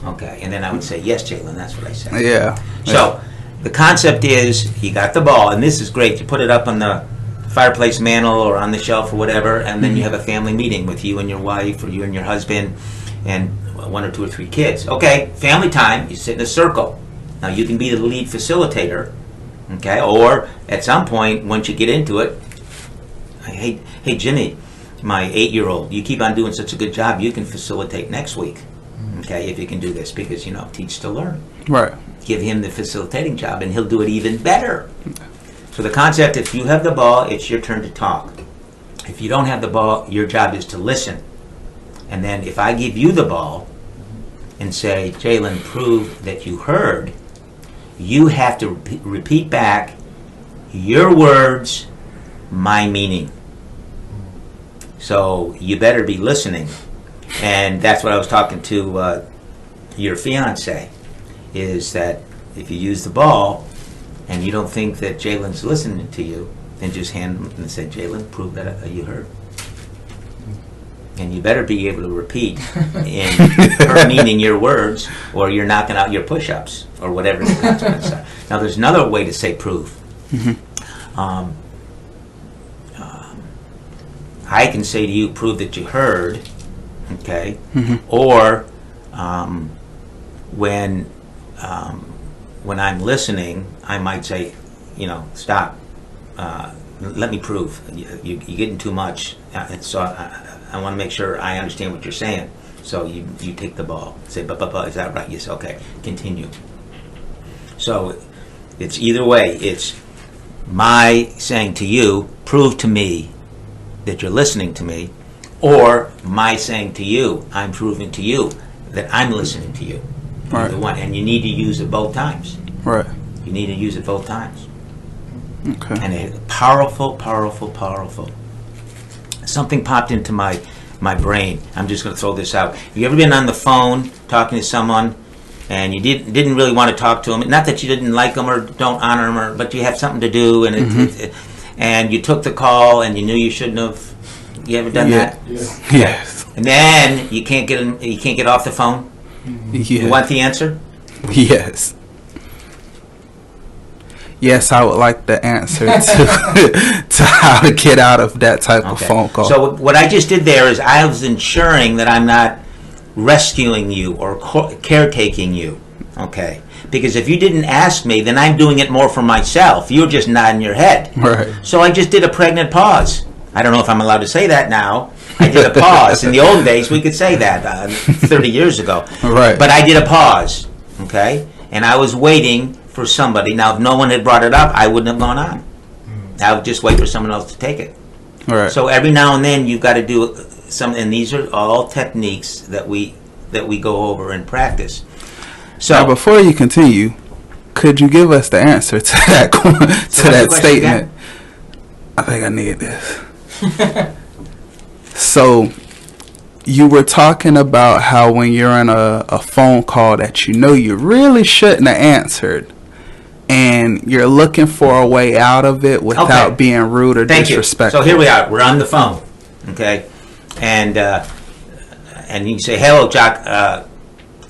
Okay, and then I would say, yes, Jalen, that's what I said. Yeah. So the concept is you got the ball, and this is great. You put it up on the fireplace mantle or on the shelf or whatever, and then you have a family meeting with you and your wife or you and your husband and 1 or 2 or 3 kids. Okay, family time, you sit in a circle. Now, you can be the lead facilitator, okay? Or, at some point, once you get into it, hey, Jimmy, my 8-year-old, you keep on doing such a good job, you can facilitate next week, okay, if you can do this, because, teach to learn. Right. Give him the facilitating job, and he'll do it even better. So the concept, if you have the ball, it's your turn to talk. If you don't have the ball, your job is to listen. And then if I give you the ball and say, Jalen, prove that you heard, you have to repeat back your words, my meaning. So you better be listening. And that's what I was talking to your fiance, is that if you use the ball and you don't think that Jalen's listening to you, then just hand him and say, Jalen, prove that you heard. And you better be able to repeat in her meaning your words, or you're knocking out your push-ups, or whatever the consequences are. Now, there's another way to say prove. I can say to you, prove that you heard, okay? Or when I'm listening, I might say, stop. Let me prove. You're getting too much. I want to make sure I understand what you're saying. So you take the ball. Say, is that right? Yes, okay. Continue. So it's either way. It's my saying to you, prove to me that you're listening to me, or my saying to you, I'm proving to you that I'm listening to you. Right. Either one. And you need to use it both times. Right. You need to use it both times. Okay. And it's powerful, powerful, powerful something popped into my brain. I'm just going to throw this out. Have you ever been on the phone talking to someone and you didn't really want to talk to them? Not that you didn't like them or don't honor them, but you have something to do, and and you took the call and you knew you shouldn't have. You ever done that? Yes. And then you can't get off the phone. Yeah. You want the answer? Yes. Yes, I would like the answer to how to get out of that type of phone call. So what I just did there is I was ensuring that I'm not rescuing you or caretaking you, okay? Because if you didn't ask me, then I'm doing it more for myself. You're just nodding your head. Right. So I just did a pregnant pause. I don't know if I'm allowed to say that now. I did a pause. In the old days, we could say that 30 years ago. Right. But I did a pause, okay? And I was waiting for somebody. Now, if no one had brought it up, I wouldn't have gone on. I would just wait for someone else to take it. Right. So every now and then, you've got to do some, and these are all techniques that we go over in practice. So now, before you continue, could you give us the answer to that statement? Again? I think I need this. So, you were talking about how when you're in a phone call that you know you really shouldn't have answered, and you're looking for a way out of it without being rude or disrespectful. So here we are. We're on the phone, okay? And you say, "Hello, Jock.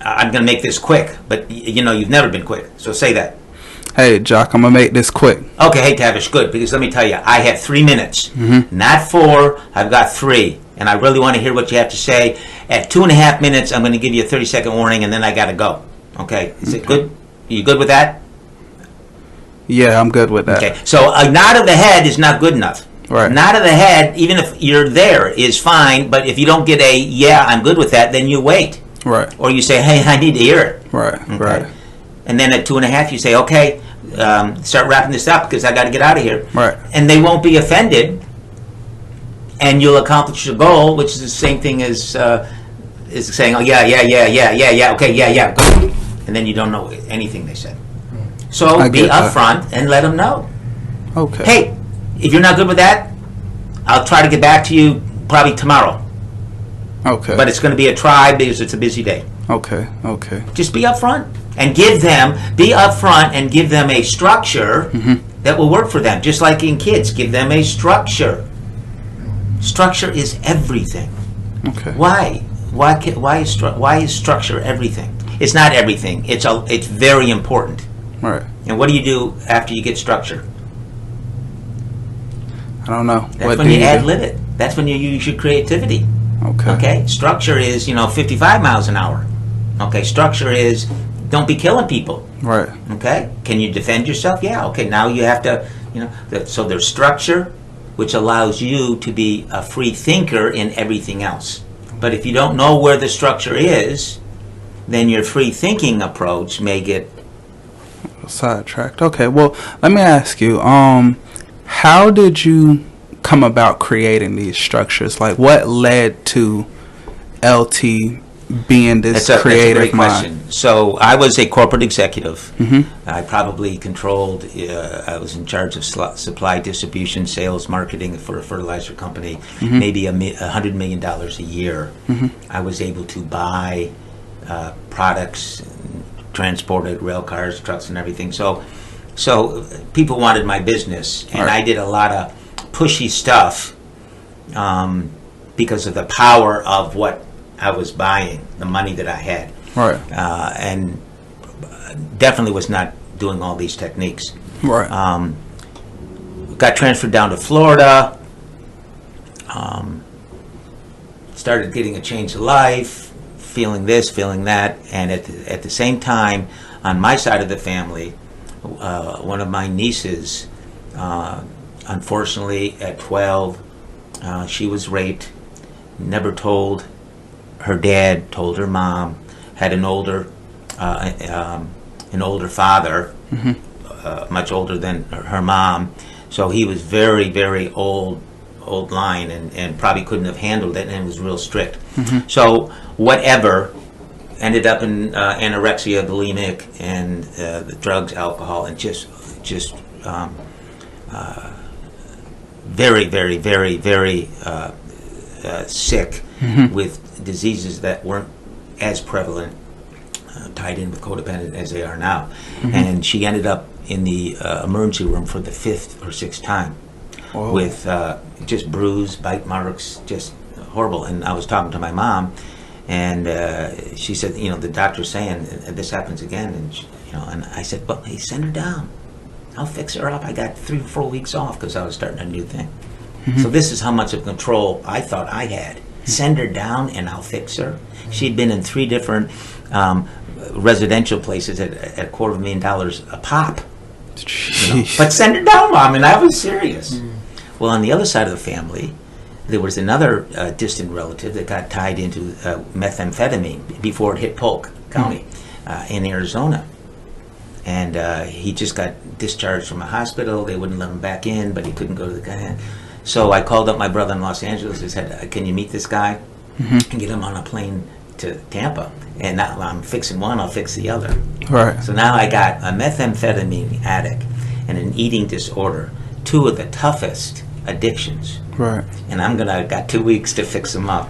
I'm going to make this quick." But, you've never been quick. So say that. Hey, Jock, I'm going to make this quick. Okay, hey, Tavish, good. Because let me tell you, I have 3 minutes. Not 4. I've got 3. And I really want to hear what you have to say. At 2.5 minutes, I'm going to give you a 30-second warning, and then I got to go. Okay? Is it good? Are you good with that? Yeah, I'm good with that. Okay. So a nod of the head is not good enough. Right. Nod of the head, even if you're there, is fine. But if you don't get a, yeah, I'm good with that, then you wait. Right. Or you say, hey, I need to hear it. Right. Okay? Right. And then at 2.5, you say, okay, start wrapping this up because I got to get out of here. Right. And they won't be offended, and you'll accomplish your goal, which is the same thing as saying, oh, yeah, okay, yeah, good. And then you don't know anything they said. So be upfront and let them know. Okay. Hey, if you're not good with that, I'll try to get back to you probably tomorrow. Okay. But it's going to be a try because it's a busy day. Okay. Just be upfront and be upfront and give them a structure that will work for them. Just like in kids, give them a structure. Structure is everything. Okay. Why? Why is structure everything? It's not everything. It's very important. Right. And what do you do after you get structure? I don't know. That's when you ad-lib it. That's when you use your creativity. Okay. Structure is 55 miles an hour. Okay. Structure is don't be killing people. Right. Okay. Can you defend yourself? Yeah. Okay. Now you have to. So there's structure, which allows you to be a free thinker in everything else. But if you don't know where the structure is, then your free thinking approach may get sidetracked. Okay, well, let me ask you, how did you come about creating these structures? Like, what led to LT being this creative that's a great mind? question. So I was a corporate executive. Mm-hmm. I probably controlled, I was in charge of supply, distribution, sales, marketing for a fertilizer company, maybe $100 million a year. I was able to buy products, transported rail cars, trucks, and everything. So people wanted my business, and I did a lot of pushy stuff because of the power of what I was buying, the money that I had. Right. And definitely was not doing all these techniques. Right. Got transferred down to Florida. Started getting a change of life, feeling this, feeling that, and at the same time, on my side of the family, one of my nieces, unfortunately, at 12, she was raped. Never told her dad, told her mom. Had an older father, much older than her mom. So he was very, very old line, and probably couldn't have handled it, and was real strict. So whatever, ended up in anorexia, bulimic, and the drugs, alcohol, and just very, very, very, very sick with diseases that weren't as prevalent, tied in with codependent as they are now. And she ended up in the emergency room for the 5th or 6th time. Whoa. With just bruise, bite marks, just horrible. And I was talking to my mom, and she said, the doctor's saying this happens again, and and I said, well, hey, send her down. I'll fix her up. I got 3 or 4 weeks off because I was starting a new thing. So this is how much of control I thought I had. Send her down and I'll fix her. She'd been in 3 different residential places at $250,000 a pop. But send her down, Mom, and I was serious. Well, on the other side of the family, there was another distant relative that got tied into methamphetamine before it hit Polk County in Arizona. And he just got discharged from a hospital. They wouldn't let him back in, but he couldn't go to the guy. So I called up my brother in Los Angeles and said, can you meet this guy and get him on a plane to Tampa? And now I'm fixing one, I'll fix the other. Right. So now I got a methamphetamine addict and an eating disorder, 2 of the toughest addictions. Right. And I got 2 weeks to fix them up.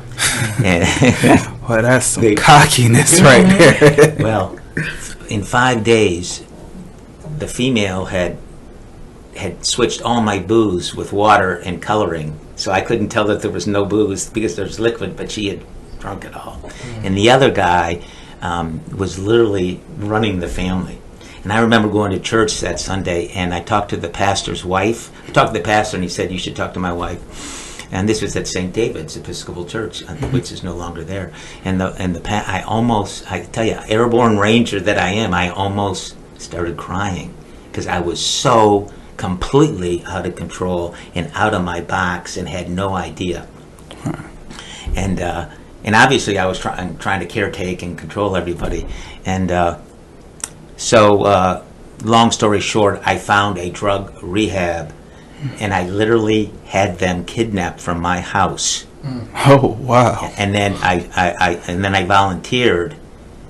Well, that's some cockiness right there. Well, in 5 days, the female had switched all my booze with water and coloring, so I couldn't tell that there was no booze because there was liquid, but she had drunk it all. And the other guy was literally running the family. And I remember going to church that Sunday, and I talked to the pastor's wife. I talked to the pastor, and he said, you should talk to my wife. And this was at St. David's Episcopal Church, which is no longer there. And I tell you, airborne ranger that I am, I almost started crying because I was so completely out of control and out of my box and had no idea. And obviously I was trying to caretake and control everybody. And so long story short, I found a drug rehab, and I literally had them kidnapped from my house. Oh, wow. And then I volunteered.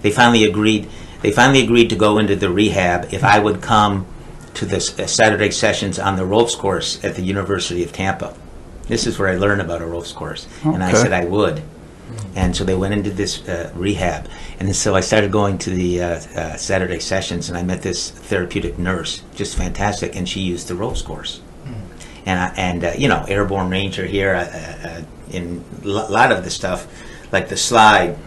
They finally agreed to go into the rehab if I would come to the Saturday sessions on the ropes course at the University of Tampa. This is where I learned about a ropes course. Okay. And I said I would. And so they went into this rehab. And so I started going to the Saturday sessions, and I met this therapeutic nurse, just fantastic, and she used the ropes course. And airborne ranger here, in a lot of the stuff, like the slide,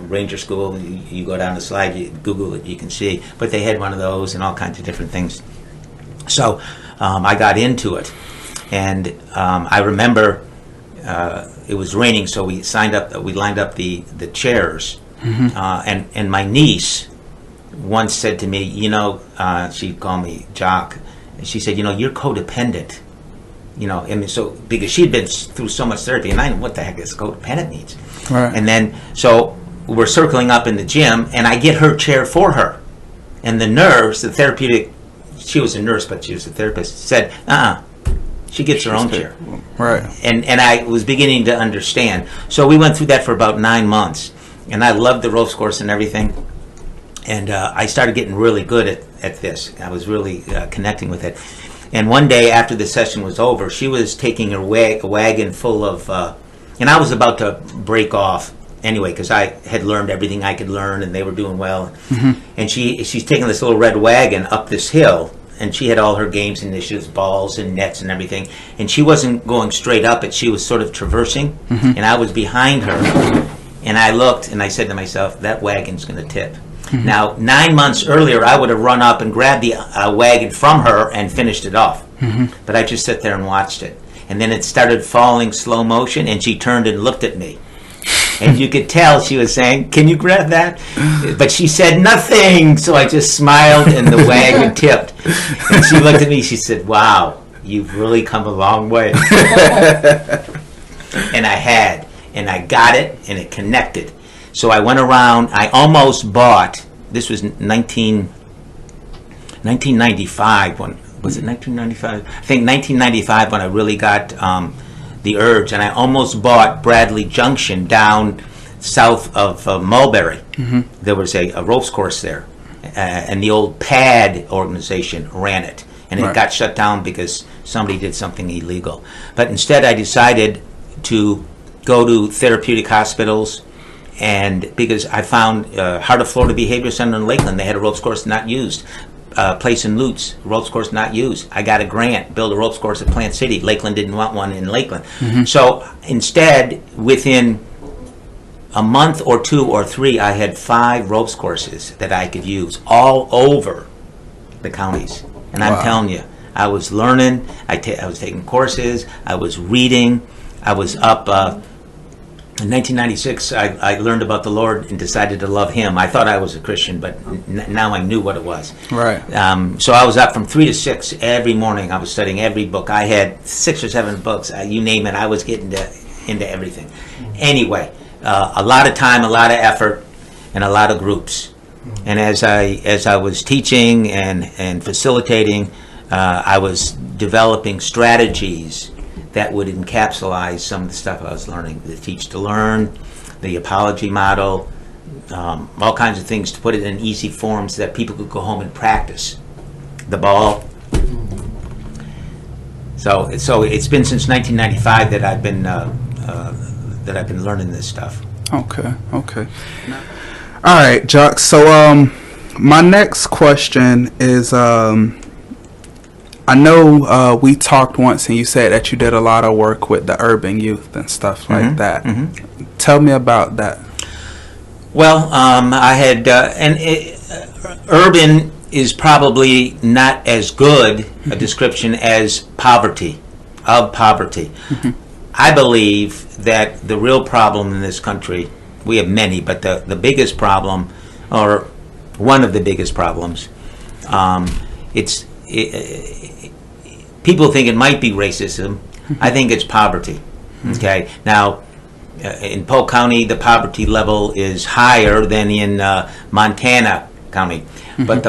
ranger school, you go down the slide, you Google it, you can see. But they had one of those and all kinds of different things. So I got into it. And I remember it was raining, so we lined up the chairs. And my niece once said to me, she called me Jock, and she said, you're codependent. So because she'd been through so much therapy, and I know what the heck is codependent means. Right. And then, so we're circling up in the gym, and I get her chair for her. And the nurse, the therapeutic, she was a nurse, but she was a therapist, said, she gets her own chair. Right. And I was beginning to understand. So we went through that for about 9 months, and I loved the ropes course and everything. And I started getting really good at this. I was really connecting with it. And one day after the session was over, she was taking her wagon full of, and I was about to break off anyway because I had learned everything I could learn, and they were doing well. And she's taking this little red wagon up this hill, and she had all her games initiatives, balls and nets and everything. And she wasn't going straight up it; she was sort of traversing, and I was behind her. And I looked, and I said to myself, "That wagon's going to tip." Now, 9 months earlier, I would have run up and grabbed the wagon from her and finished it off. But I just sat there and watched it. And then it started falling slow motion, and she turned and looked at me. And you could tell she was saying, "Can you grab that?" But she said nothing. So I just smiled, and the wagon tipped. And she looked at me. She said, "Wow, you've really come a long way." And I had. And I got it, and it connected. So I went around, I almost bought, this was 1995, was it 1995? I think 1995 when I really got the urge, and I almost bought Bradley Junction down south of Mulberry. There was a ropes course there, and the old PAD organization ran it, and it got shut down because somebody did something illegal. But instead I decided, to go to therapeutic hospitals, and because I found Heart of Florida Behavior Center in Lakeland, they had a ropes course not used. Place in Lutz, ropes course not used. I got a grant, build a ropes course at Plant City. Lakeland didn't want one in Lakeland. So instead, within a month or 2 or 3, I had 5 ropes courses that I could use all over the counties. And I'm telling you, I was learning, I was taking courses, I was reading, I was up, in 1996, I learned about the Lord and decided to love Him. I thought I was a Christian, but now I knew what it was. Right. So I was up from 3 to 6 every morning. I was studying every book. I had 6 or 7 books, you name it. I was getting into everything. Anyway, a lot of time, a lot of effort, and a lot of groups. And as I was teaching and facilitating, I was developing strategies that would encapsulate some of the stuff I was learning. The Teach to Learn, the apology model, all kinds of things to put it in easy form so that people could go home and practice the ball. So it's been since 1995 that I've been learning this stuff. Okay. All right, Jock. So my next question is, I know we talked once and you said that you did a lot of work with the urban youth and stuff like that. Tell me about that. Well, I had, urban is probably not as good a description as poverty. I believe that the real problem in this country, we have many, but the biggest problem, or one of the biggest problems, people think it might be racism. I think it's poverty. Okay. Now, in Polk County, the poverty level is higher than in Montana County, but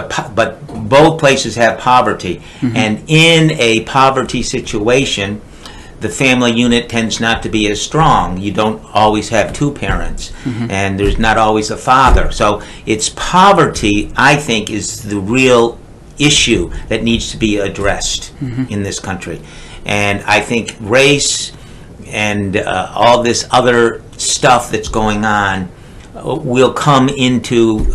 both places have poverty, and in a poverty situation, the family unit tends not to be as strong. You don't always have 2 parents, and there's not always a father. So it's poverty, I think, is the real issue that needs to be addressed in this country. And I think race and all this other stuff that's going on will come into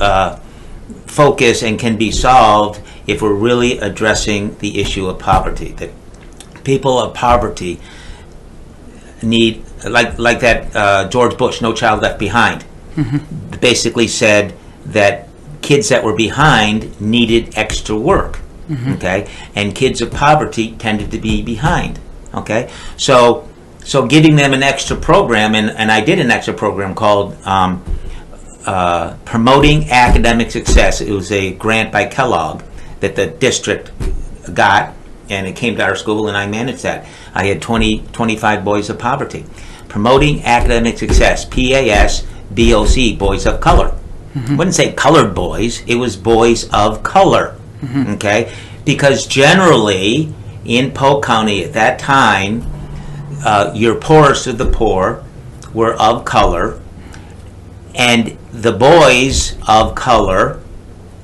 focus and can be solved if we're really addressing the issue of poverty. That people of poverty need, like that George Bush, No Child Left Behind, basically said that kids that were behind needed extra work, okay, and kids of poverty tended to be behind, okay. So giving them an extra program, and I did an extra program called Promoting Academic Success. It was a grant by Kellogg that the district got, and it came to our school, and I managed that. I had 25 boys of poverty. Promoting Academic Success, PASBOC, boys of color. I wouldn't say colored boys, it was boys of color, okay? Because generally, in Polk County at that time, your poorest of the poor were of color, and the boys of color,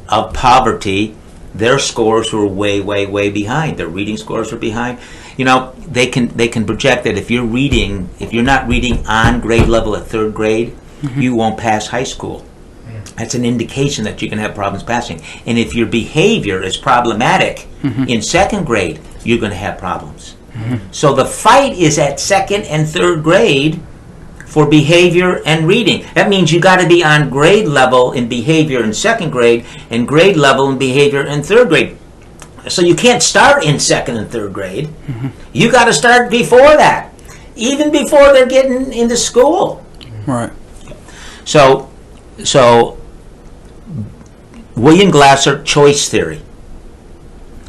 of poverty, their scores were way, way, way behind. Their reading scores were behind. You know, they can project that if you're not reading on grade level at 3rd grade, you won't pass high school. That's an indication that you can have problems passing. And if your behavior is problematic in 2nd grade, you're going to have problems. So the fight is at 2nd and 3rd grade for behavior and reading. That means you got to be on grade level in behavior in 2nd grade and grade level in behavior in 3rd grade. So you can't start in 2nd and 3rd grade. You got to start before that, even before they're getting into school. Right. So William Glasser, choice theory.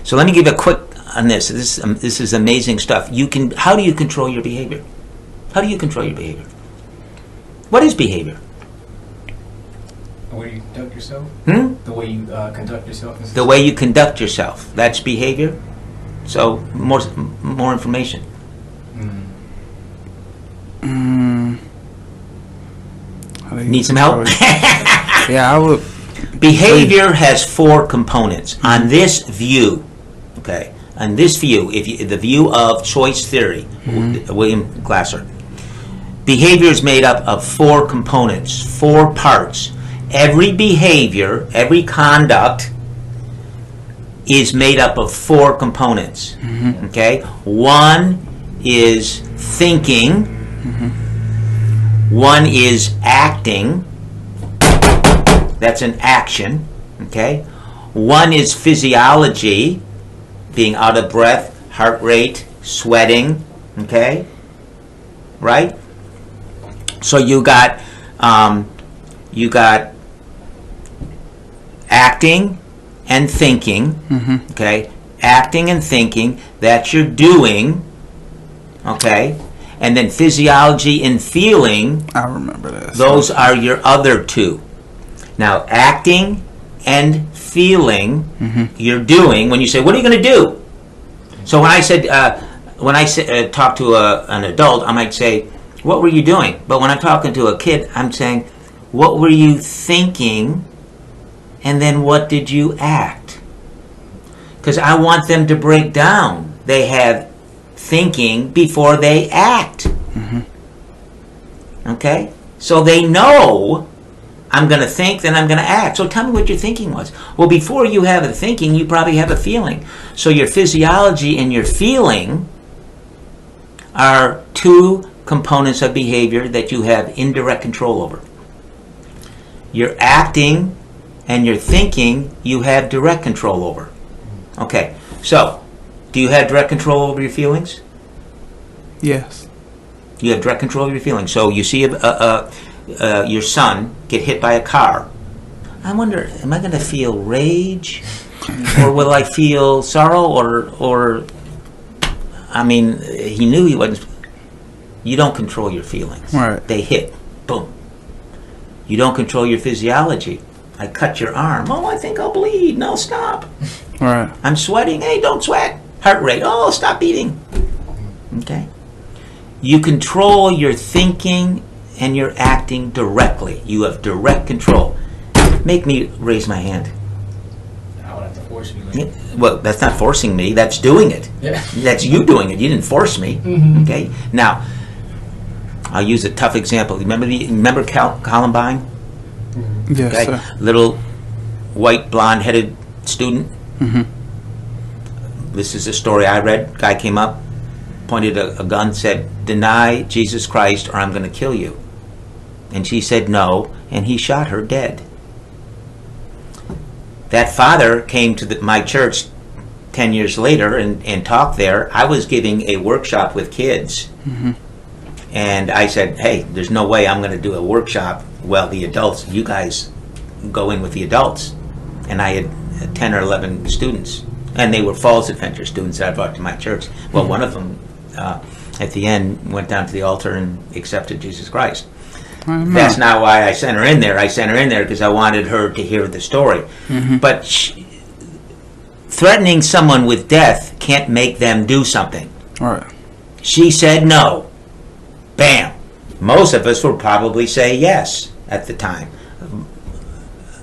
So let me give a quick on this. This is amazing stuff. How do you control your behavior? How do you control your behavior? What is behavior? The way you conduct yourself? The way you conduct yourself? The way you conduct yourself. That's behavior. So more information. Need some help? Yeah, I would. Behavior has 4 components. On this view, okay, on this view, the view of choice theory, William Glasser, behavior is made up of 4 components, 4 parts. Every behavior, every conduct is made up of 4 components. Okay? One is thinking. 1 is acting. That's an action. Okay? 1 is physiology, being out of breath, heart rate, sweating. Okay? Right? So you got acting and thinking. Okay? Acting and thinking, that you're doing. Okay? And then physiology and feeling, I remember that. those are your other 2. Now, acting and feeling, you're doing. When you say, what are you going to do? So when I said, talk to an adult, I might say, what were you doing? But when I'm talking to a kid, I'm saying, what were you thinking? And then what did you act? Because I want them to break down. They have thinking before they act. Okay? So they know, I'm going to think, then I'm going to act. So tell me what your thinking was. Well, before you have a thinking, you probably have a feeling. So your physiology and your feeling are 2 components of behavior that you have indirect control over. Your acting and your thinking, you have direct control over. Okay, so do you have direct control over your feelings? Yes. You have direct control of your feelings. So you see your son get hit by a car. I wonder, am I going to feel rage, or will I feel sorrow, or I mean, he knew he wasn't. You don't control your feelings. Right. They hit. Boom. You don't control your physiology. I cut your arm. Oh, I think I'll bleed. No, stop. Right. I'm sweating. Hey, don't sweat. Heart rate. Oh, stop beating. Okay. You control your thinking and your acting directly. You have direct control. Make me raise my hand. I would have to force you. Well, that's not forcing me. That's doing it. Yeah. That's you doing it. You didn't force me. Okay. Now, I'll use a tough example. Remember Columbine? Yes, Okay. sir. Little white blonde-headed student. This is a story I read. Guy came up, pointed a gun, said, "Deny Jesus Christ or I'm going to kill you." And she said no, and he shot her dead. That father came to my church 10 years later and talked there. I was giving a workshop with kids. And I said, hey, there's no way I'm going to do a workshop. Well, the adults, you guys go in with the adults. And I had 10 or 11 students. And they were Falls Adventure students that I brought to my church. Well, one of them, at the end, went down to the altar and accepted Jesus Christ. Amen. That's not why I sent her in there. I sent her in there because I wanted her to hear the story. But threatening someone with death can't make them do something. Right. She said no. Bam. Most of us would probably say yes at the time.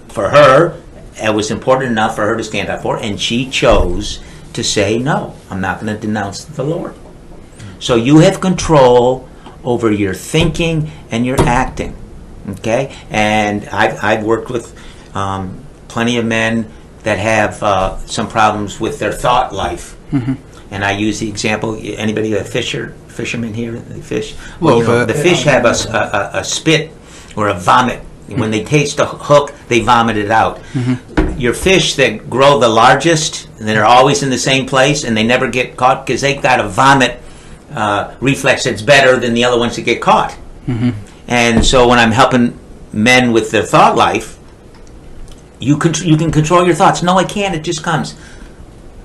For her, it was important enough for her to stand up for it, and she chose to say no. I'm not going to denounce the Lord. So you have control over your thinking and your acting. Okay? And I've worked with plenty of men that have some problems with their thought life. And I use the example, anybody a fisherman here, they fish? Well, the fish have a spit or a vomit. When they taste a hook, they vomit it out. Your fish that grow the largest, and they're always in the same place, and they never get caught because they've got a vomit reflex that's better than the other ones that get caught. And so when I'm helping men with their thought life, you can control your thoughts. No, I can't. It just comes.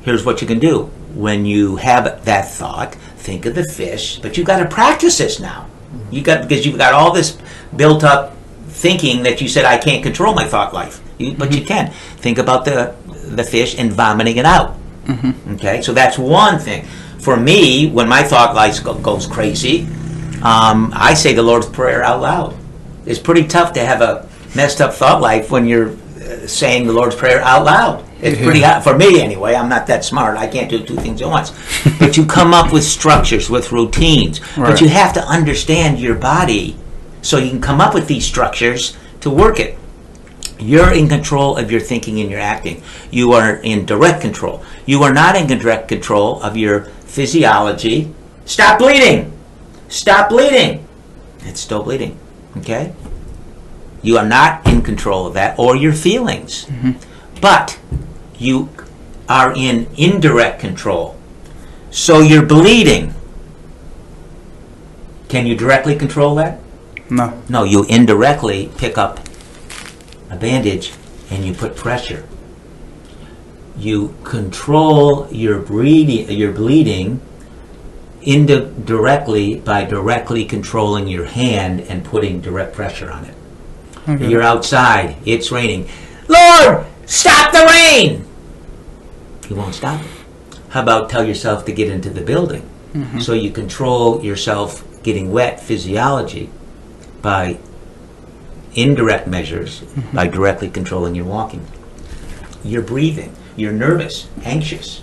Here's what you can do. When you have that thought, think of the fish, but you've got to practice this now. Because you've got all this built up thinking that you said, I can't control my thought life. But you can. Think about the fish and vomiting it out. Okay, so that's one thing. For me, when my thought life goes crazy, I say the Lord's Prayer out loud. It's pretty tough to have a messed up thought life when you're saying the Lord's Prayer out loud. It's pretty hard for me anyway. I'm not that smart. I can't do two things at once. But you come up with structures, with routines. Right. But you have to understand your body so you can come up with these structures to work it. You're in control of your thinking and your acting. You are in direct control. You are not in direct control of your physiology. Stop bleeding! Stop bleeding! It's still bleeding. Okay? You are not in control of that or your feelings. But you are in indirect control. So you're bleeding. Can you directly control that? No. No, you indirectly pick up a bandage and you put pressure. You control your bleeding indirectly by directly controlling your hand and putting direct pressure on it. Okay. You're outside, it's raining. Lord, stop the rain! You won't stop it. How about tell yourself to get into the building? So you control yourself getting wet physiology by indirect measures, by directly controlling your walking. You're breathing. You're nervous, anxious.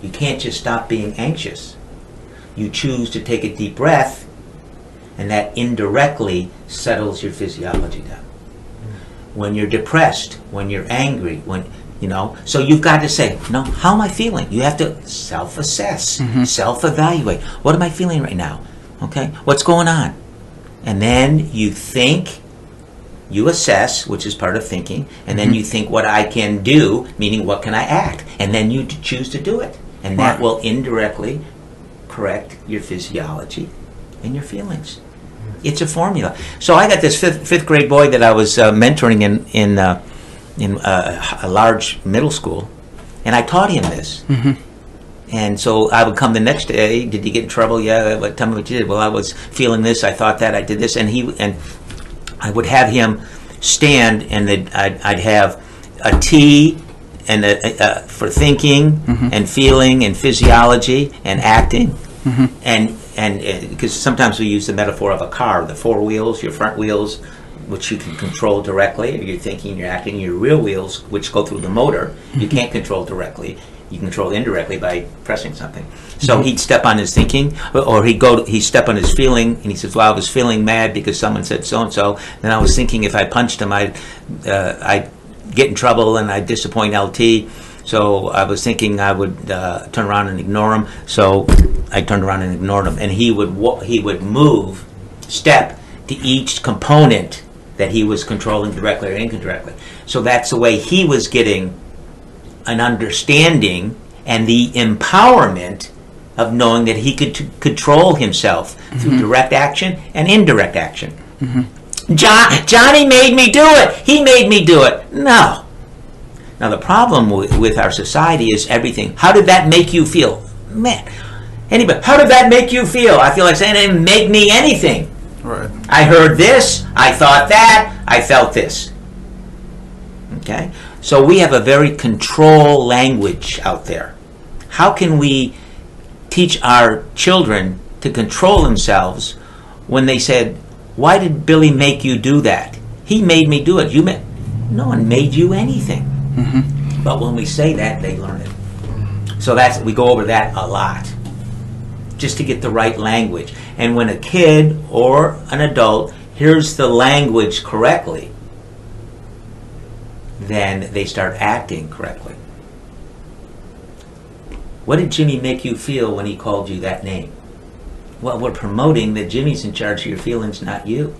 You can't just stop being anxious. You choose to take a deep breath, and that indirectly settles your physiology down. When you're depressed, when you're angry, so you've got to say, no, how am I feeling? You have to self-assess, self-evaluate. What am I feeling right now? Okay, what's going on? And then you think, you assess, which is part of thinking, and then you think what I can do, meaning what can I act? And then you choose to do it. And that will indirectly correct your physiology and your feelings. It's a formula. So I got this fifth grade boy that I was mentoring in a large middle school, and I taught him this. And so I would come the next day. Did you get in trouble? Yeah. Tell me what you did. Well, I was feeling this. I thought that. I did this. And I would have him stand, and I'd have a T and for thinking and feeling and physiology and acting, and because sometimes we use the metaphor of a car, the four wheels, your front wheels, which you can control directly, you're thinking, you're acting, your rear wheels, which go through the motor, you can't control directly. You control indirectly by pressing something. So he'd step on his thinking, or he'd step on his feeling, and he says, well, I was feeling mad because someone said so-and-so, and I was thinking if I punched him, I'd get in trouble and I'd disappoint LT. So I was thinking I would turn around and ignore him, so I turned around and ignored him. And he would move, step to each component that he was controlling directly or indirectly. So that's the way he was getting an understanding and the empowerment of knowing that he could control himself through direct action and indirect action. Johnny made me do it. He made me do it. No. Now the problem with our society is everything. How did that make you feel? Man, anybody, how did that make you feel? I feel like saying it didn't make me anything. Right. I heard this, I thought that, I felt this. Okay? So we have a very control language out there. How can we teach our children to control themselves when they said, why did Billy make you do that? He made me do it. No one made you anything. But when we say that, they learn it. So we go over that a lot, just to get the right language. And when a kid or an adult hears the language correctly, then they start acting correctly. What did Jimmy make you feel when he called you that name? Well, we're promoting that Jimmy's in charge of your feelings, not you.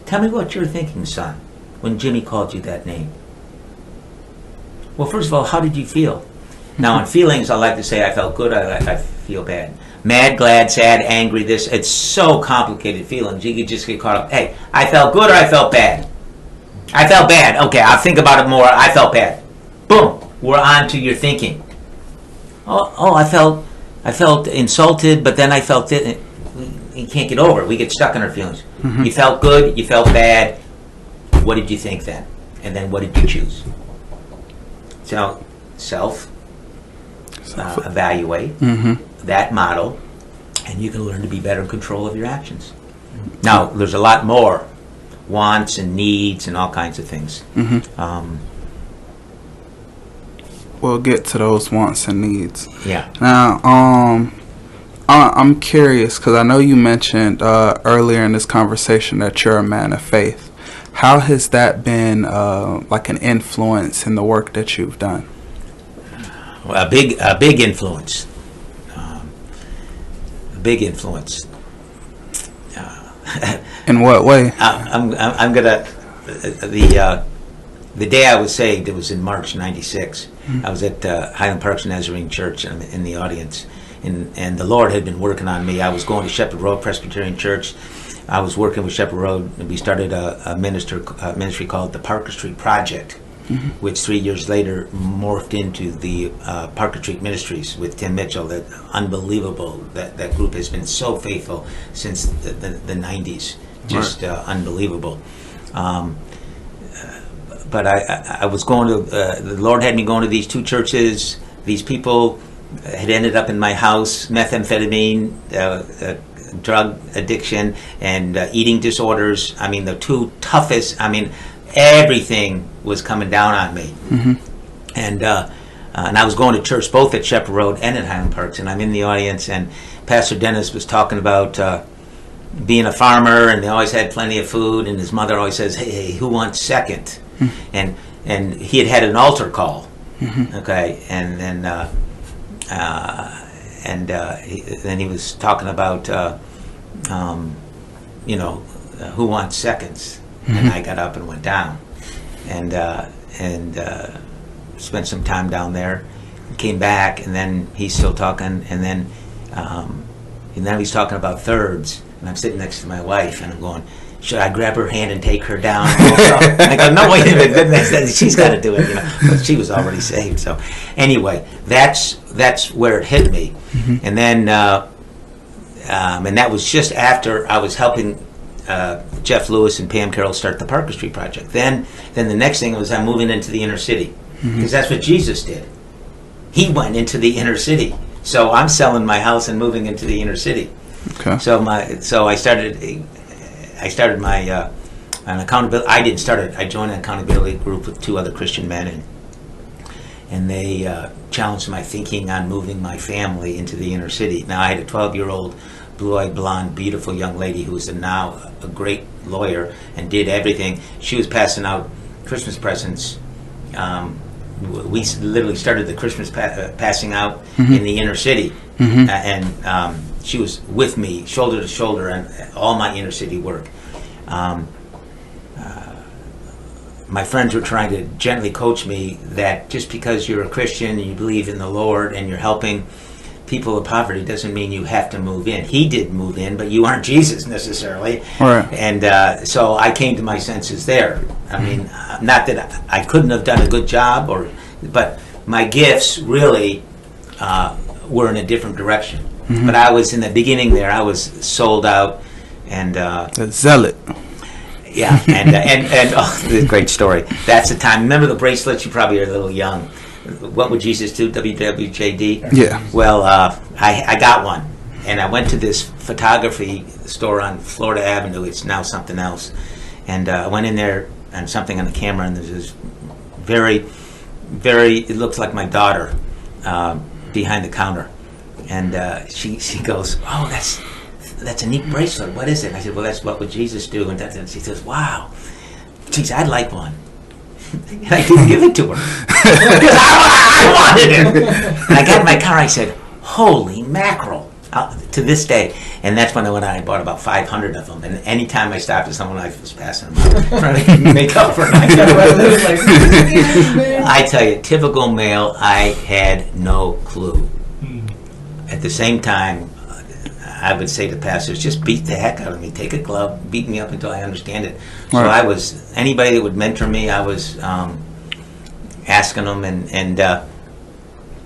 Tell me what you're thinking, son, when Jimmy called you that name. Well, first of all, how did you feel? Now, in feelings, I like to say I felt good, I feel bad. Mad, glad, sad, angry, it's so complicated feelings. You could just get caught up, hey, I felt good or I felt bad? I felt bad. Okay, I'll think about it more. I felt bad. Boom. We're on to your thinking. Oh, I felt insulted, but then I felt it. We can't get over it. We get stuck in our feelings. You felt good. You felt bad. What did you think then? And then what did you choose? So, evaluate that model, and you can learn to be better in control of your actions. Now, there's a lot more. Wants and needs and all kinds of things. we'll get to those wants and needs. Yeah. Now, I'm curious because I know you mentioned earlier in this conversation that you're a man of faith. How has that been like an influence in the work that you've done? Well, a big influence. A big influence. In what way? I'm gonna the day I was saved. It was in March '96. I was at Highland Park's Nazarene Church, and I'm in the audience, and the Lord had been working on me. I was going to Shepherd Road Presbyterian Church. I was working with Shepherd Road, and we started a ministry called the Parker Street Project, which 3 years later morphed into the Parker Street Ministries with Tim Mitchell. That unbelievable. That group has been so faithful since the 90s. Just unbelievable. But I was going to, the Lord had me going to these two churches. These people had ended up in my house, methamphetamine, drug addiction, and eating disorders. I mean, the two toughest, everything was coming down on me. And I was going to church both at Shepherd Road and at Highland Parks, and I'm in the audience, and Pastor Dennis was talking about being a farmer, and they always had plenty of food, and his mother always says, hey, who wants second? And he had an altar call, okay, and then then he was talking about who wants seconds, and I got up and went down, and spent some time down there, came back, and then he's still talking, and then he's talking about thirds, and I'm sitting next to my wife, and I'm going, should I grab her hand and take her down? I go, no, wait a minute, she's got to do it, But she was already saved. So anyway, that's where it hit me. And then, and that was just after I was helping Jeff Lewis and Pam Carroll start the Parker Street Project. Then the next thing was I'm moving into the inner city, because that's what Jesus did. He went into the inner city. So I'm selling my house and moving into the inner city. Okay. So I started my an accountability. I didn't start it. I joined an accountability group with two other Christian men, and they challenged my thinking on moving my family into the inner city. Now I had a 12-year-old, blue-eyed, blonde, beautiful young lady who is now a great lawyer and did everything. She was passing out Christmas presents. We literally started the Christmas passing out in the inner city, and she was with me, shoulder to shoulder, and all my inner city work. My friends were trying to gently coach me that just because you're a Christian and you believe in the Lord and you're helping people of poverty doesn't mean you have to move in. He did move in, but you aren't Jesus necessarily. Right. And so I came to my senses there. I mean, not that I couldn't have done a good job, but my gifts really were in a different direction. But I was in the beginning there. I was sold out, and a zealot. Yeah, and oh, the great story. That's the time. Remember the bracelets? You probably are a little young. What would Jesus do? WWJD. Yeah. Well, I got one, and I went to this photography store on Florida Avenue. It's now something else, and I went in there and something on the camera, and there's this very, very. It looks like my daughter behind the counter. And she goes, oh, that's a neat bracelet. What is it? And I said, well, that's what would Jesus do. And she says, wow, geez, I'd like one. And I didn't give it to her because I wanted it. And I got in my car. I said, holy mackerel, to this day. And that's when I went out and I bought about 500 of them. And anytime I stopped at someone, I was passing them out, trying to make up for it. I tell you, typical male, I had no clue. At the same time, I would say to pastors, just beat the heck out of me. Take a glove, beat me up until I understand it. So Right. I was, anybody that would mentor me, I was asking them, and I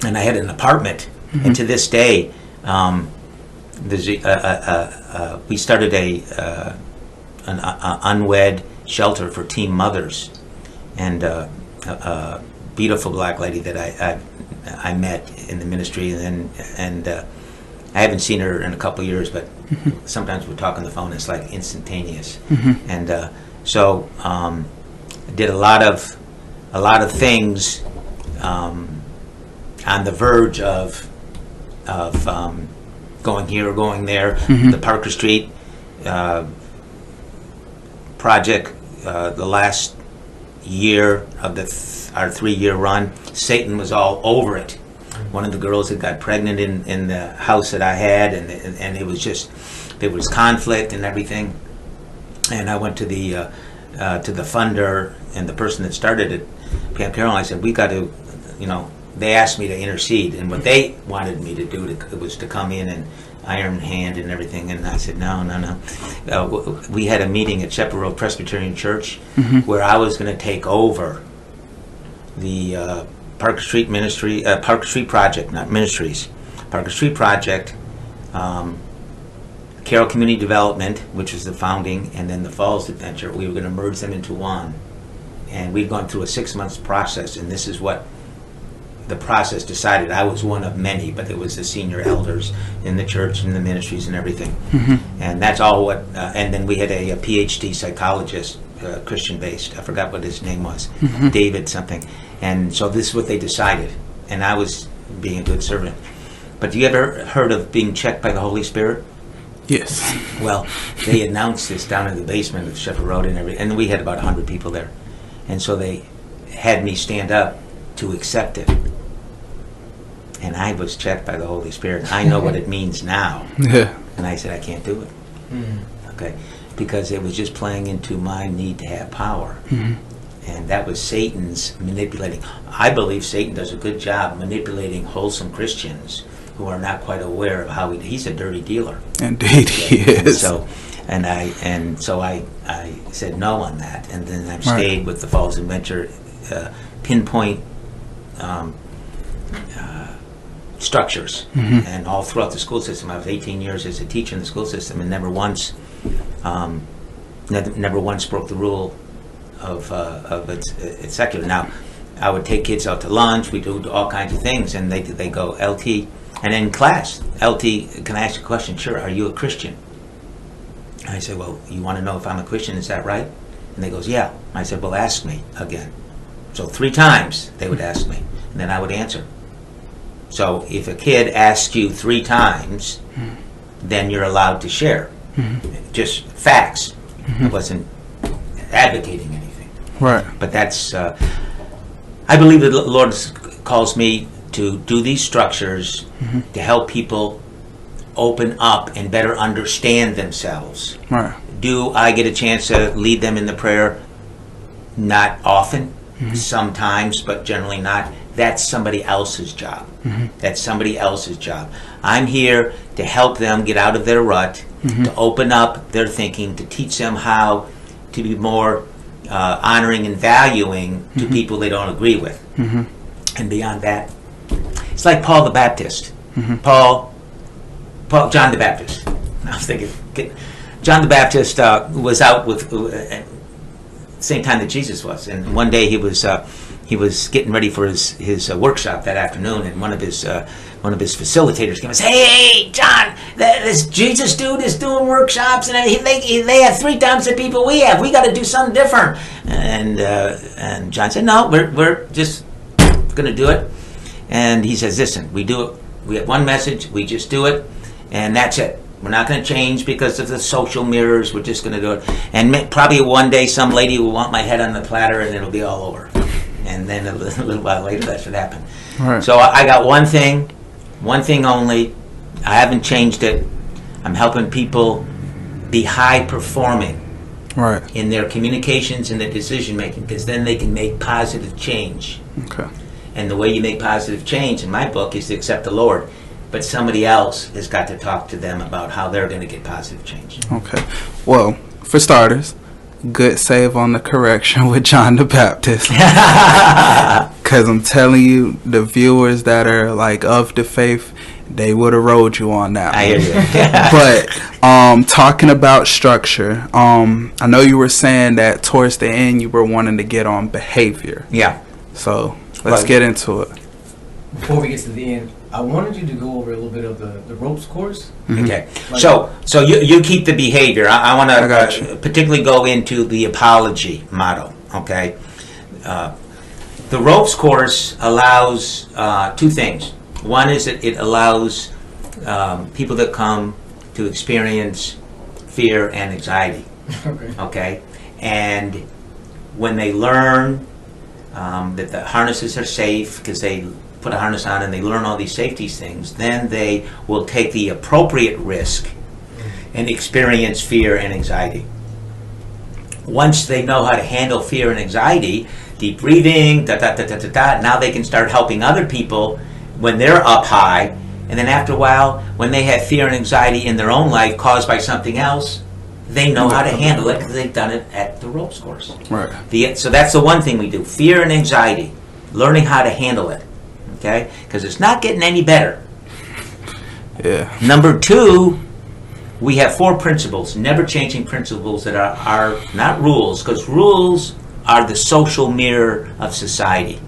had an apartment. And to this day, we started an unwed shelter for teen mothers, and a beautiful black lady that I met in the ministry, and I haven't seen her in a couple of years, but sometimes we talk on the phone. It's like instantaneous, and so I did a lot of things on the verge of going here or going there. The Parker Street project, the last year of our 3-year run, Satan was all over it. One of the girls that got pregnant in the house that I had, and it was just, there was conflict and everything. And I went to the funder and the person that started it, Pam Carroll. I said, we got to, they asked me to intercede, and what they wanted me to do was to come in and iron hand and everything. And I said, no. We had a meeting at Shepherd Road Presbyterian Church where I was going to take over the Parker Street Ministry, Parker Street Project, not ministries, Parker Street Project, Carroll Community Development, which was the founding, and then the Falls Adventure. We were going to merge them into one. And we'd gone through a 6-month process, and this is what the process decided. I was one of many, but it was the senior elders in the church and the ministries and everything. And that's all what, and then we had a PhD psychologist, Christian-based. I forgot what his name was, David something. And so this is what they decided, and I was being a good servant. But you ever heard of being checked by the Holy Spirit? Yes. Well, they announced this down in the basement of Shepherd Road and we had about 100 people there. And so they had me stand up to accept it. And I was checked by the Holy Spirit. I know what it means now. Yeah. And I said, I can't do it. Okay? Because it was just playing into my need to have power. And that was Satan's manipulating. I believe Satan does a good job manipulating wholesome Christians who are not quite aware of how he's a dirty dealer. Indeed, he is. So I said no on that, and then I've stayed with the Falls Adventure pinpoint structures, and all throughout the school system. I was 18 years as a teacher in the school system, and never once broke the rule of it's secular. Now, I would take kids out to lunch. We do all kinds of things, and they go, LT, and in class, LT, can I ask you a question? Sure. Are you a Christian? And I said, well, you want to know if I'm a Christian? Is that right? And they goes, yeah. I said, well, ask me again. So 3 times they would ask me, and then I would answer. So if a kid asks you 3 times, then you're allowed to share. Just facts. I wasn't advocating anything. Right. But that's, I believe the Lord calls me to do these structures to help people open up and better understand themselves. Right. Do I get a chance to lead them in the prayer? Not often, sometimes, but generally not. That's somebody else's job. That's somebody else's job. I'm here to help them get out of their rut, to open up their thinking, to teach them how to be more honoring and valuing to people they don't agree with. And beyond that, it's like Paul the Baptist. John the Baptist. I was thinking, John the Baptist was out with same time that Jesus was, and one day he was getting ready for his workshop that afternoon, and one of his facilitators came and said, "Hey, John, this Jesus dude is doing workshops, and they have 3 times the people we have. We got to do something different." And John said, "No, we're just going to do it." And he says, "Listen, we do it. We have one message. We just do it, and that's it. We're not going to change because of the social mirrors. We're just going to do it. And probably one day some lady will want my head on the platter, and it'll be all over." And then a little while later, that should happen. Right. So I got one thing only. I haven't changed it. I'm helping people be high performing in their communications and their decision making, because then they can make positive change. Okay. And the way you make positive change in my book is to accept the Lord. But somebody else has got to talk to them about how they're going to get positive change. Okay. Well, for starters, good save on the correction with John the Baptist. Because I'm telling you, the viewers that are like of the faith, they would have rolled you on that I one. hear you. But talking about structure, I know you were saying that towards the end you were wanting to get on behavior. Yeah. So let's get into it. Before we get to the end, I wanted you to go over a little bit of the ropes course. Okay. So you keep the behavior. I want to particularly go into the apology model. Okay. The ropes course allows two things. One is that it allows people that come to experience fear and anxiety. Okay? And when they learn that the harnesses are safe, because they put a harness on and they learn all these safety things, then they will take the appropriate risk and experience fear and anxiety. Once they know how to handle fear and anxiety, deep breathing, now they can start helping other people when they're up high. And then after a while, when they have fear and anxiety in their own life caused by something else, they know how to handle it because they've done it at the ropes course. Right. So that's the one thing we do, fear and anxiety, learning how to handle it, okay? Because it's not getting any better. Yeah. Number two, we have 4 principles, never changing principles that are not rules, because rules are the social mirror of society.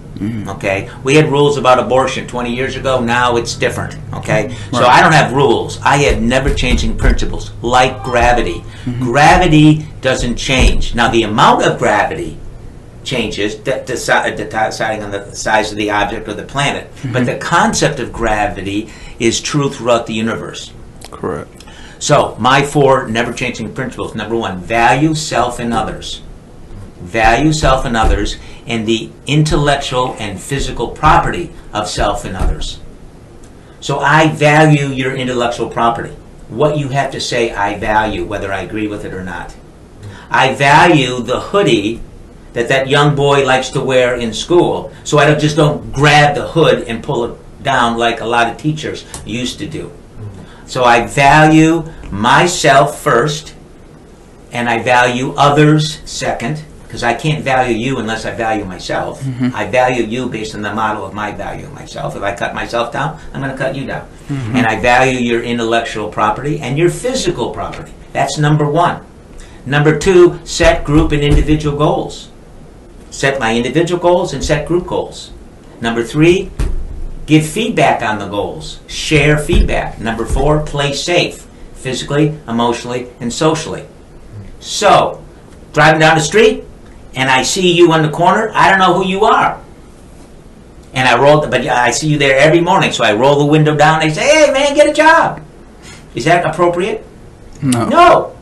Okay, we had rules about abortion 20 years ago. Now it's different. Okay, Right. so I don't have rules. I have never-changing principles, like gravity. Gravity doesn't change. Now the amount of gravity changes, deciding on the size of the object or the planet. But the concept of gravity is true throughout the universe. Correct. So my 4 never-changing principles. Number 1, value self and others. Value self and others, and the intellectual and physical property of self and others. So I value your intellectual property. What you have to say, I value, whether I agree with it or not. I value the hoodie that young boy likes to wear in school, so I just don't grab the hood and pull it down like a lot of teachers used to do. So I value myself first, and I value others second, because I can't value you unless I value myself. I value you based on the model of my value of myself. If I cut myself down, I'm going to cut you down. And I value your intellectual property and your physical property. That's number 1. Number 2, set group and individual goals. Set my individual goals and set group goals. Number 3, give feedback on the goals. Share feedback. Number 4, play safe, physically, emotionally, and socially. So, driving down the street, and I see you on the corner, I don't know who you are. And but I see you there every morning, so I roll the window down and I say, hey man, get a job. Is that appropriate? No. No.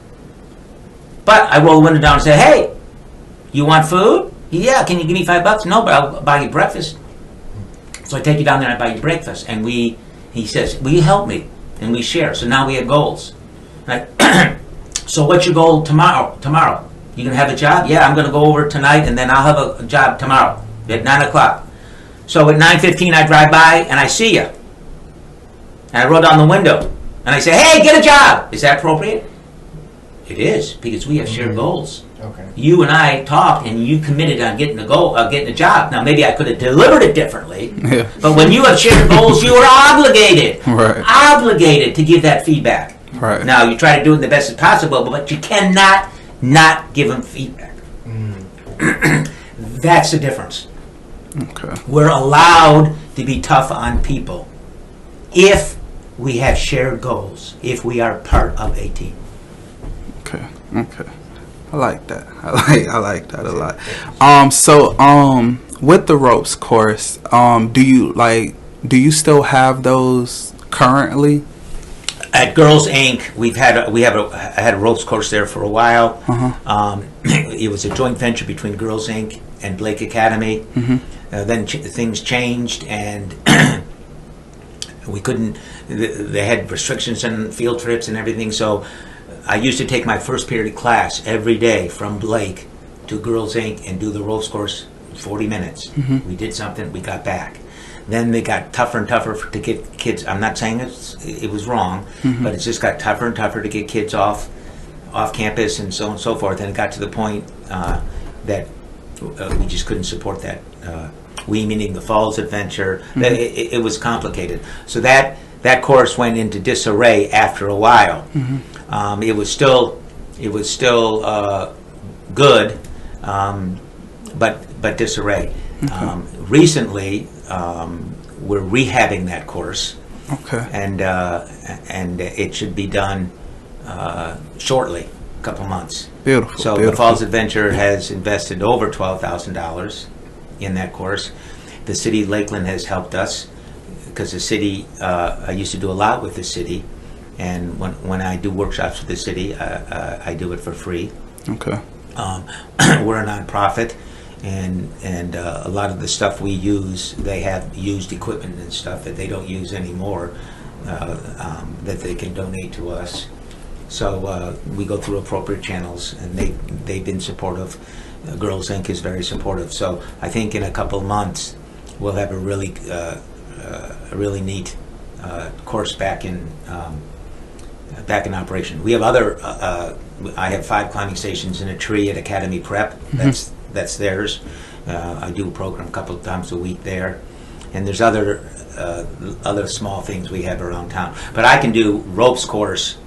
But I roll the window down and say, hey, you want food? Yeah, can you give me $5? No, but I'll buy you breakfast. So I take you down there and I buy you breakfast. And he says, will you help me? And we share. So now we have goals. Right? So what's your goal tomorrow? You gonna have a job? Yeah, I'm gonna go over tonight, and then I'll have a job tomorrow at 9 o'clock. So at 9:15, I drive by and I see you, and I roll down the window and I say, "Hey, get a job." Is that appropriate? It is, because we have shared goals. Okay. You and I talked, and you committed on getting a job. Now maybe I could have delivered it differently, Yeah. but when you have shared goals, you are obligated, Right. obligated to give that feedback. Right. Now you try to do it the best as possible, but you cannot not give them feedback. That's the difference. Okay. We're allowed to be tough on people if we have shared goals, if we are part of a team. Okay. Okay. I like that. I like that a lot. So with the ropes course, do you still have those currently? At Girls Inc., I had a ropes course there for a while. It was a joint venture between Girls Inc. and Blake Academy. Then things changed, and we couldn't. They had restrictions on field trips and everything. So I used to take my first period class every day from Blake to Girls Inc. and do the ropes course 40 minutes. We did something, we got back. Then they got tougher and tougher to get kids. I'm not saying it was wrong, but it just got tougher and tougher to get kids off campus and so on and so forth. And it got to the point that we just couldn't support that. We meaning the Falls Adventure. It was complicated. So that course went into disarray after a while. It was still good, but disarray. Recently, we're rehabbing that course. Okay. And it should be done shortly, a couple months. Beautiful. So beautiful. the Falls Adventure has invested over $12,000 in that course. The city of Lakeland has helped us because the city, I used to do a lot with the city, and when I do workshops with the city, I do it for free. Okay. We're a nonprofit, and a lot of the stuff we use, they have used equipment and stuff that they don't use anymore, that they can donate to us. So we go through appropriate channels, and they've been supportive. Girls Inc. is very supportive. So I think in a couple of months we'll have a really neat course back in operation. We have other. I have 5 climbing stations in a tree at Academy Prep. That's theirs. I do a program a couple of times a week there, and there's other small things we have around town. But I can do ropes course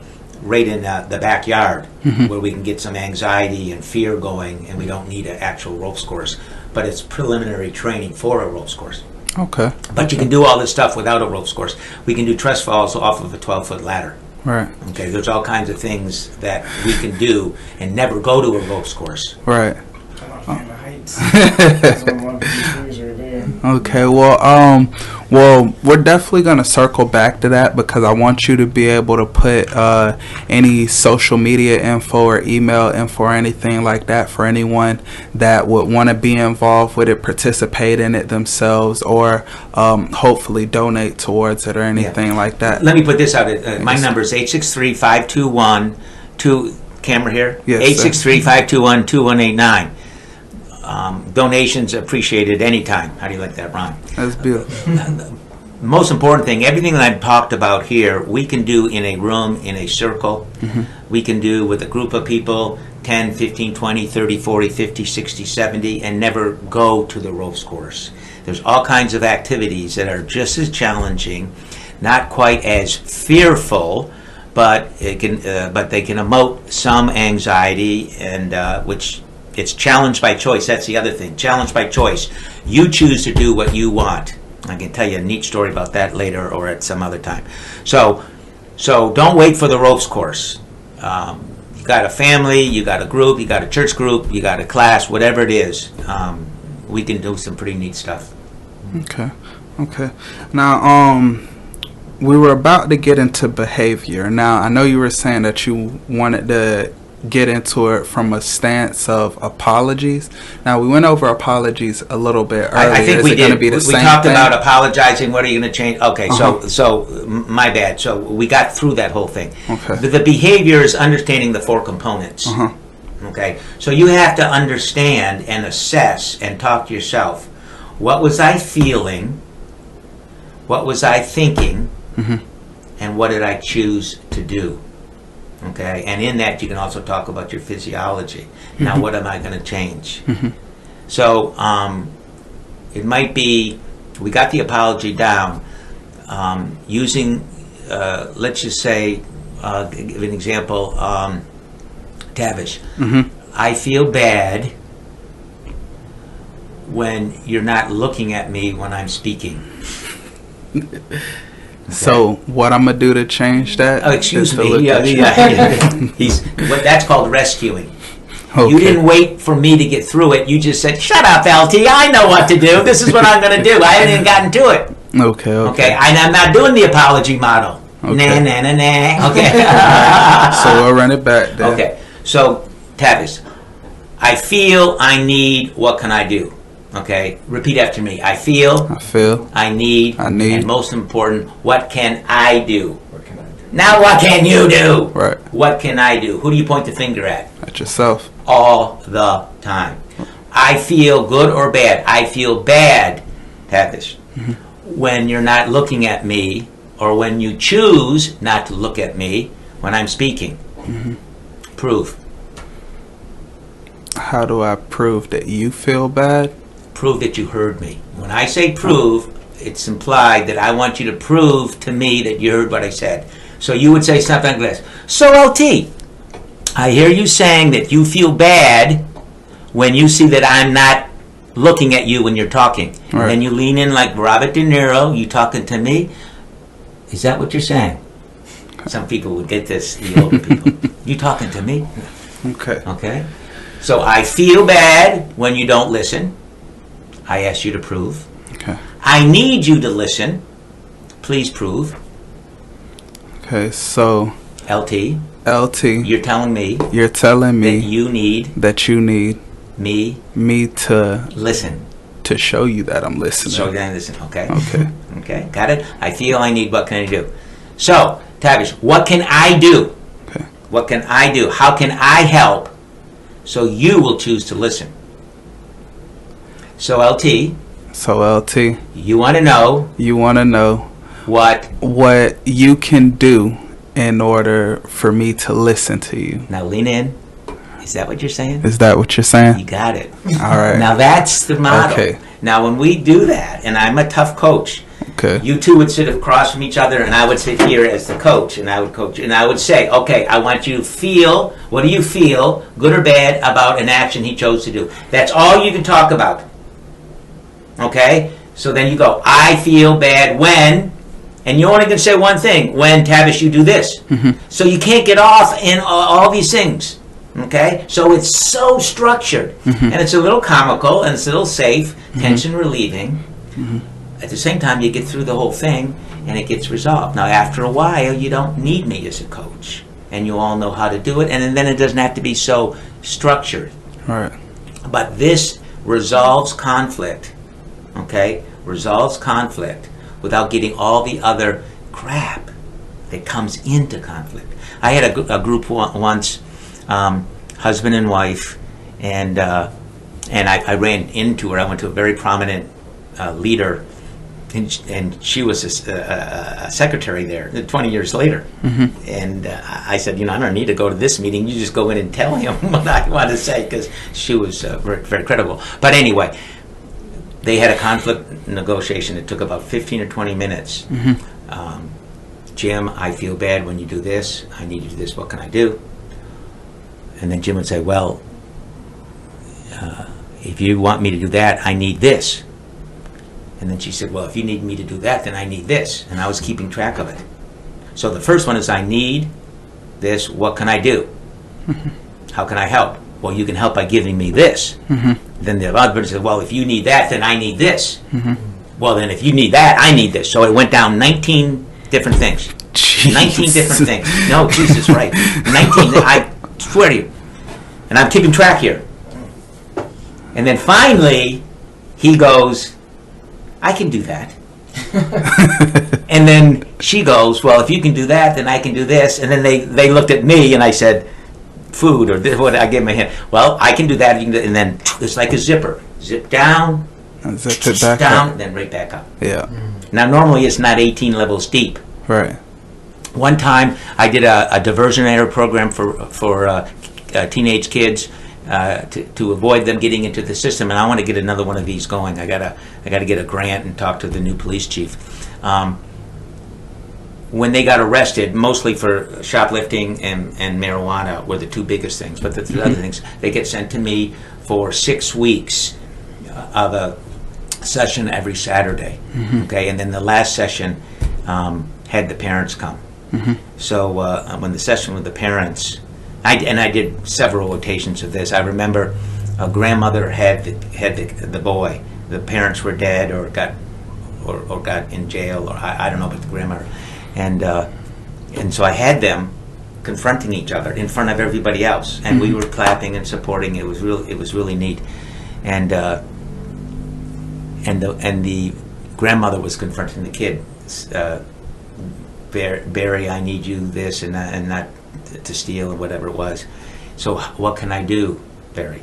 right in the backyard, where we can get some anxiety and fear going, and we don't need an actual ropes course. But it's preliminary training for a ropes course. Okay. But you can do all this stuff without a ropes course. We can do trust falls off of a 12-foot ladder. Right. Okay, there's all kinds of things that we can do and never go to a ropes course. Right. I'm not a fan of heights. That's one of the things right there. Okay, well, we're definitely gonna circle back to that because I want you to be able to put any social media info or email info or anything like that for anyone that would want to be involved with it, participate in it themselves, or hopefully donate towards it or anything like that. Let me put this out. My number is 863-521 camera here. Yes, 863-521-2189. Donations appreciated anytime. How do you like that, Ron? That's beautiful. Most important thing, everything that I've talked about here, we can do in a room, in a circle. We can do with a group of people, 10, 15, 20, 30, 40, 50, 60, 70, and never go to the ropes course. There's all kinds of activities that are just as challenging, not quite as fearful, but they can emote some anxiety, and which it's challenge by choice. That's the other thing. Challenge by choice. You choose to do what you want. I can tell you a neat story about that later or at some other time. So don't wait for the ropes course. You got a family, you got a group, you got a church group, you got a class, whatever it is. We can do some pretty neat stuff. Okay. Now, we were about to get into behavior. Now, I know you were saying that you wanted to get into it from a stance of apologies. Now, we went over apologies a little bit earlier. I think Is we it did. Gonna be the we same talked thing? about apologizing. What are you going to change? Okay, Uh-huh. so my bad. So we got through that whole thing. Okay. The behavior is understanding the 4 components. Uh-huh. Okay, so you have to understand and assess and talk to yourself. What was I feeling? What was I thinking? And what did I choose to do? Okay, and in that you can also talk about your physiology. Now, what am I going to change? So it might be, we got the apology down, using, let's just say, give an example, Tavish. I feel bad when you're not looking at me when I'm speaking. So what I'm gonna do to change that? Oh, excuse is to me. look at you. That's called rescuing. Okay. You didn't wait for me to get through it. You just said, "Shut up, LT. I know what to do. This is what I'm going to do." I haven't even gotten to it. Okay. Okay. I'm not doing the apology model. Okay. Nah. Okay. So we'll run it back then. Okay. So, Tavis, I feel I need. What can I do? Okay. Repeat after me. I feel. I need. And most important, what can I do? What can I do? Now, what can you do? Right. What can I do? Who do you point the finger at? At yourself. All the time. I feel good or bad. I feel bad, Tavish, when you're not looking at me, or when you choose not to look at me when I'm speaking. Prove. How do I prove that you feel bad? Prove that you heard me. When I say prove, it's implied that I want you to prove to me that you heard what I said. So you would say something like this. So, LT, I hear you saying that you feel bad when you see that I'm not looking at you when you're talking. Right. And then you lean in like Robert De Niro, you talking to me? Is that what you're saying? Some people would get this, the older people. You talking to me? Okay. Okay. So I feel bad when you don't listen. I ask you to prove. Okay. I need you to listen. Please prove. Okay, so LT, LT, you're telling me you're telling me that you need me me to listen. to show you that I'm listening. So then listen, okay? Okay. Okay, got it? I feel I need, what can I do? So, Tavish, what can I do? Okay. What can I do? How can I help so you will choose to listen? So, LT, So LT, you want to know you want to know what? what you can do in order for me to listen to you. Now lean in. Is that what you're saying? Is that what you're You saying? got it. All right. Now that's the model. Okay. Now when we do that, and I'm a tough coach, Okay. you two would sit across from each other, and I would sit here as the coach, and I would coach, and I would say, okay, I want you to feel, what do you feel, good or bad, about an action he chose to do? That's all you can talk about. Okay? So then you go, I feel bad when, and you only can say one thing, when, Tavish, you do this. So you can't get off in all these things. Okay? So it's so structured. And it's a little comical, and it's a little safe, tension relieving. At the same time, you get through the whole thing, and it gets resolved. Now, after a while, you don't need me as a coach. And you all know how to do it, and then it doesn't have to be so structured. All right. But this resolves conflict, okay? Resolves conflict without getting all the other crap that comes into conflict. I had a group once, husband and wife, and I ran into her. I went to a very prominent leader, and she was a secretary there 20 years later. And I said, I don't need to go to this meeting. You just go in and tell him what I want to say, because she was very, very credible. But anyway, they had a conflict negotiation. It took about 15 or 20 minutes. Jim, I feel bad when you do this. I need you to do this. What can I do? And then Jim would say, well, if you want me to do that, I need this. And then she said, well, if you need me to do that, then I need this. And I was keeping track of it. So the first one is, I need this. What can I do? How can I help? Well, you can help by giving me this. Then the other person said, well, if you need that, then I need this. Well, then if you need that, I need this. So it went down 19 different things. Jeez. 19 different things. No, Jesus, right. 19, I swear to you. And I'm keeping track here. And then finally, he goes, I can do that. And then she goes, well, if you can do that, then I can do this. And then they looked at me, and I said, food, or this, what, I gave my hand. Well, I can do that. You can do, and then it's like a zipper. Zip down, And zip it back down, up. then right back up. Yeah. Now, normally it's not 18 levels deep. Right. One time, I did a diversionary program for teenage kids to avoid them getting into the system, and I want to get another one of these going. I gotta get a grant and talk to the new police chief. When they got arrested, mostly for shoplifting and marijuana were the two biggest things, but the other things, they get sent to me for 6 weeks of a session every Saturday. Okay, and then the last session had the parents come. So when the session with the parents, I did several rotations of this. I remember a grandmother had the boy. The parents were dead or got in jail, or I don't know, but the grandmother, and so I had them confronting each other in front of everybody else, and we were clapping and supporting. It was really neat, and the grandmother was confronting the kid. Barry, I need you this and that, and not to steal or whatever it was. So what can I do, Barry?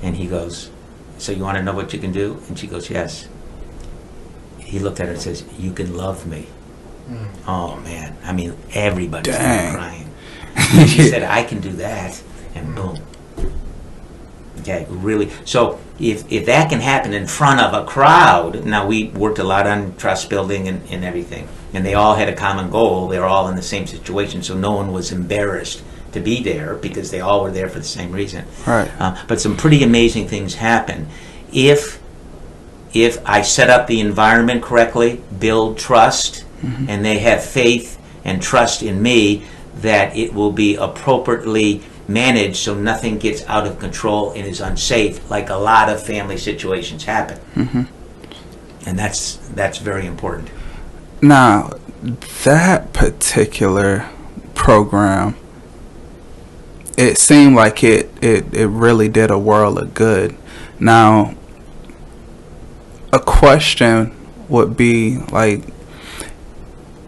And he goes, so you want to know what you can do? And she goes, yes. He looked at her and says, you can love me. Oh man, I mean, everybody started crying. She said, I can do that, and boom. Okay, really. So if that can happen in front of a crowd, now we worked a lot on trust building and everything, and they all had a common goal. They were all in the same situation, so no one was embarrassed to be there because they all were there for the same reason. Right. But some pretty amazing things happen if I set up the environment correctly, build trust, and they have faith and trust in me that it will be appropriately managed so nothing gets out of control and is unsafe, like a lot of family situations happen. And that's very important. Now, that particular program, it seemed like it really did a world of good. Now, a question would be like,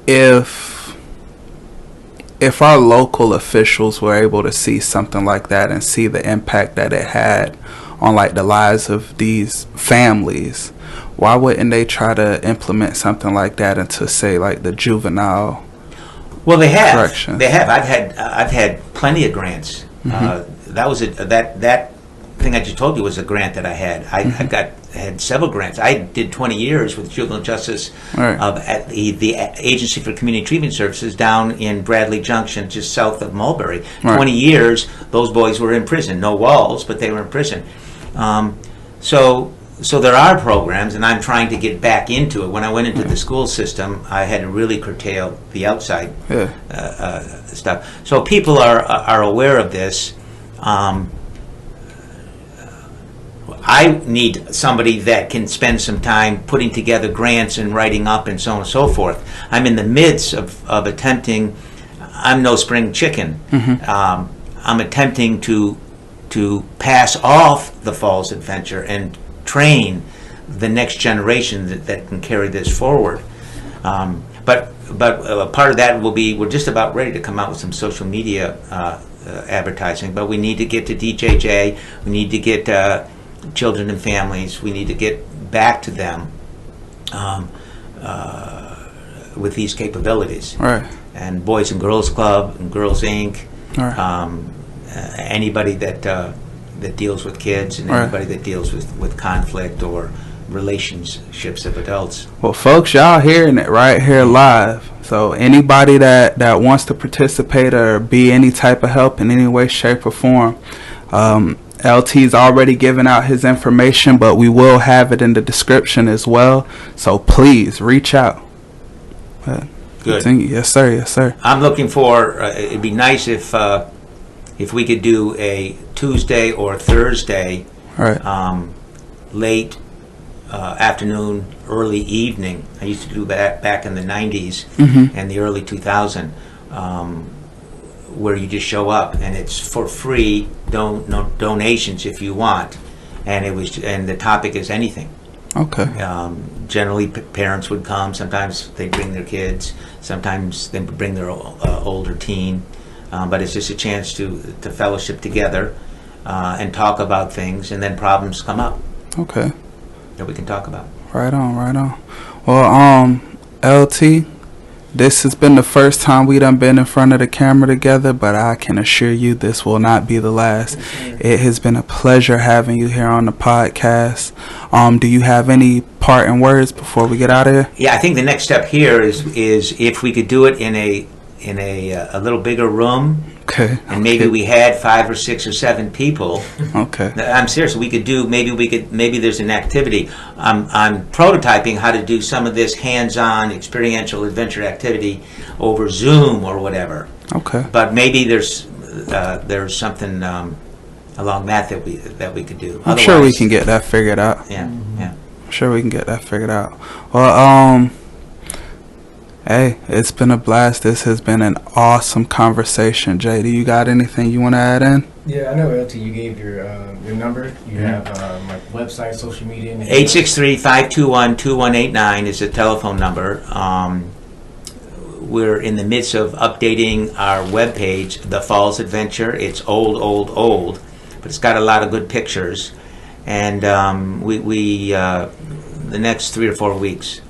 if our local officials were able to see something like that and see the impact that it had on like the lives of these families, why wouldn't they try to implement something like that into, say, like the juvenile? Well, they have. Corrections? They have. I've had plenty of grants. That was that thing I just told you was a grant that I had. I had several grants. I did 20 years with juvenile justice at the Agency for Community Treatment Services down in Bradley Junction, just south of Mulberry. 20 years, those boys were in prison. No walls, but they were in prison. So there are programs, and I'm trying to get back into it. When I went into the school system, I had to really curtail the outside stuff. So people are aware of this. I need somebody that can spend some time putting together grants and writing up and so on and so forth. I'm in the midst of attempting. I'm no spring chicken. I'm attempting to pass off the Falls Adventure and train the next generation that can carry this forward. But part of that will be, we're just about ready to come out with some social media advertising, but we need to get to DJJ, we need to get children and families, we need to get back to them with these capabilities. And Boys and Girls Club and Girls Inc., anybody that deals with kids and anybody that deals with conflict or relationships of adults. Well, folks, y'all hearing it right here live. So anybody that wants to participate or be any type of help in any way, shape, or form, LT's already given out his information, but we will have it in the description as well. So please reach out. Good. Yes, sir. Yes, sir. I'm looking for. It'd be nice if we could do a Tuesday or Thursday, late afternoon, early evening. I used to do that back in the 90s and the early 2000s, where you just show up and it's for free, no donations if you want, and the topic is anything. Generally, parents would come. Sometimes they bring their kids. Sometimes they bring their older teen. But it's just a chance to fellowship together and talk about things, and then problems come up. That we can talk about. Right on. Well, LT, this has been the first time we done been in front of the camera together, but I can assure you this will not be the last. It has been a pleasure having you here on the podcast. Do you have any parting words before we get out of here? Yeah, I think the next step here is if we could do it in a little bigger room. And maybe we had 5 or 6 or 7 people. I'm serious. We could do. Maybe there's an activity. I'm prototyping how to do some of this hands-on experiential adventure activity over Zoom or whatever. But maybe there's something along that we could do. I'm sure we can get that figured out. I'm sure we can get that figured out. Well, hey, it's been a blast. This has been an awesome conversation. Jay, do you got anything you want to add in? Yeah, I know, LT, you gave your number. You have my website, social media. 863-521-2189 is the telephone number. We're in the midst of updating our webpage, The Falls Adventure. It's old, but it's got a lot of good pictures. And we the next 3 or 4 weeks,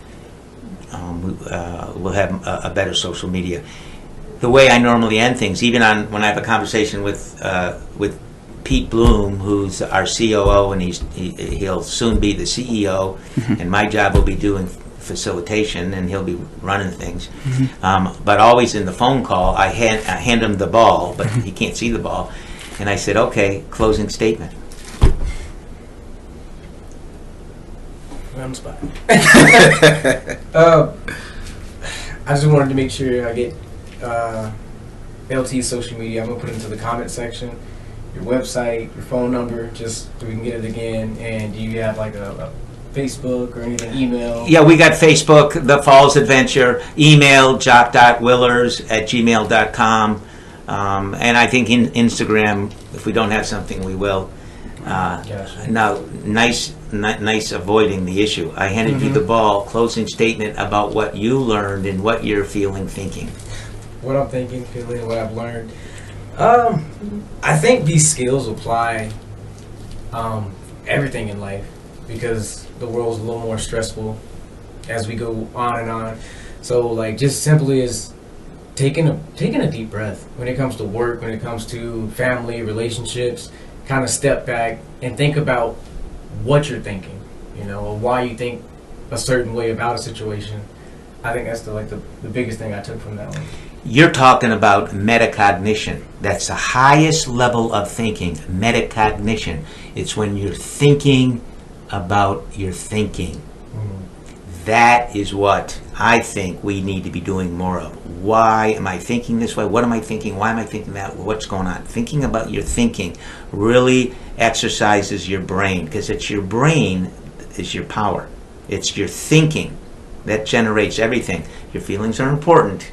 we'll have a better social media. The way I normally end things, even when I have a conversation with Pete Bloom, who's our COO, and he'll soon be the CEO, and my job will be doing facilitation, and he'll be running things. But always in the phone call, I hand him the ball, but he can't see the ball, and I said, "Okay, closing statement." On the spot. I just wanted to make sure I get LT social media. I'm gonna put it into the comment section. Your website, your phone number, just so we can get it again. And do you have like a Facebook or anything? Email? Yeah, we got Facebook, The Falls Adventure, email jock.willers@gmail.com, and I think in Instagram, if we don't have something, we will. Gotcha. Now, nice avoiding the issue. I handed you the ball. Closing statement about what you learned and what you're feeling, thinking. What I'm thinking, feeling, what I've learned. I think these skills apply everything in life, because the world's a little more stressful as we go on and on. So like just simply is taking a deep breath when it comes to work, when it comes to family, relationships, kind of step back and think about what you're thinking, or why you think a certain way about a situation. I think that's the biggest thing I took from that one. You're talking about metacognition. That's the highest level of thinking, metacognition. It's when you're thinking about your thinking. That is what I think we need to be doing more of. Why am I thinking this way? What am I thinking? Why am I thinking that? What's going on? Thinking about your thinking really exercises your brain, because it's your brain is your power. It's your thinking that generates everything. Your feelings are important,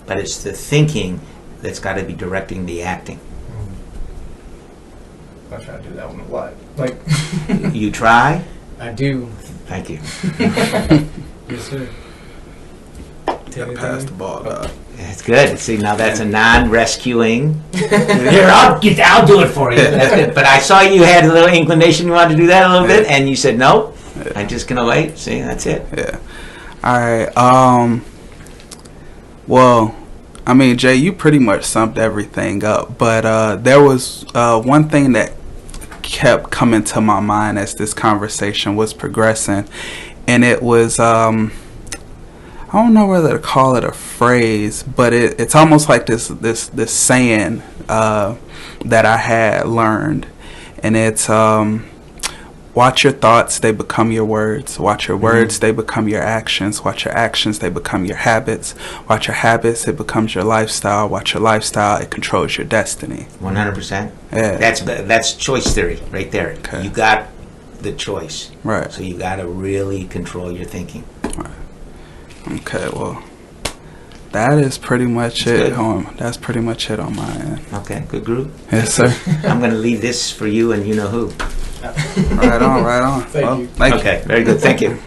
but it's the thinking that's got to be directing the acting. I try to do that one a lot. Like You try? I do. Thank you. Yes, sir. Gotta pass the ball, dog. That's good. See, now that's a non-rescuing. Here, I'll do it for you. That's good. But I saw you had a little inclination you wanted to do that a little bit, and you said no. I'm just gonna wait. See, that's it. Yeah. All right. Well, I mean, Jay, you pretty much summed everything up. But there was one thing that kept coming to my mind as this conversation was progressing, and it was I don't know whether to call it a phrase, but it's almost like this saying that I had learned, and it's watch your thoughts, they become your words. Watch your words, they become your actions. Watch your actions, they become your habits. Watch your habits, it becomes your lifestyle. Watch your lifestyle, it controls your destiny. 100%. Yeah. That's choice theory right there. Okay. You got the choice. Right. So you got to really control your thinking. Right. Okay, well, that is pretty much That's it. That's pretty much it on my end. Okay, good group. Yes, sir. I'm going to leave this for you and you know who. Right on, right on. Thank you. Thank you. Okay, very good. Thank you.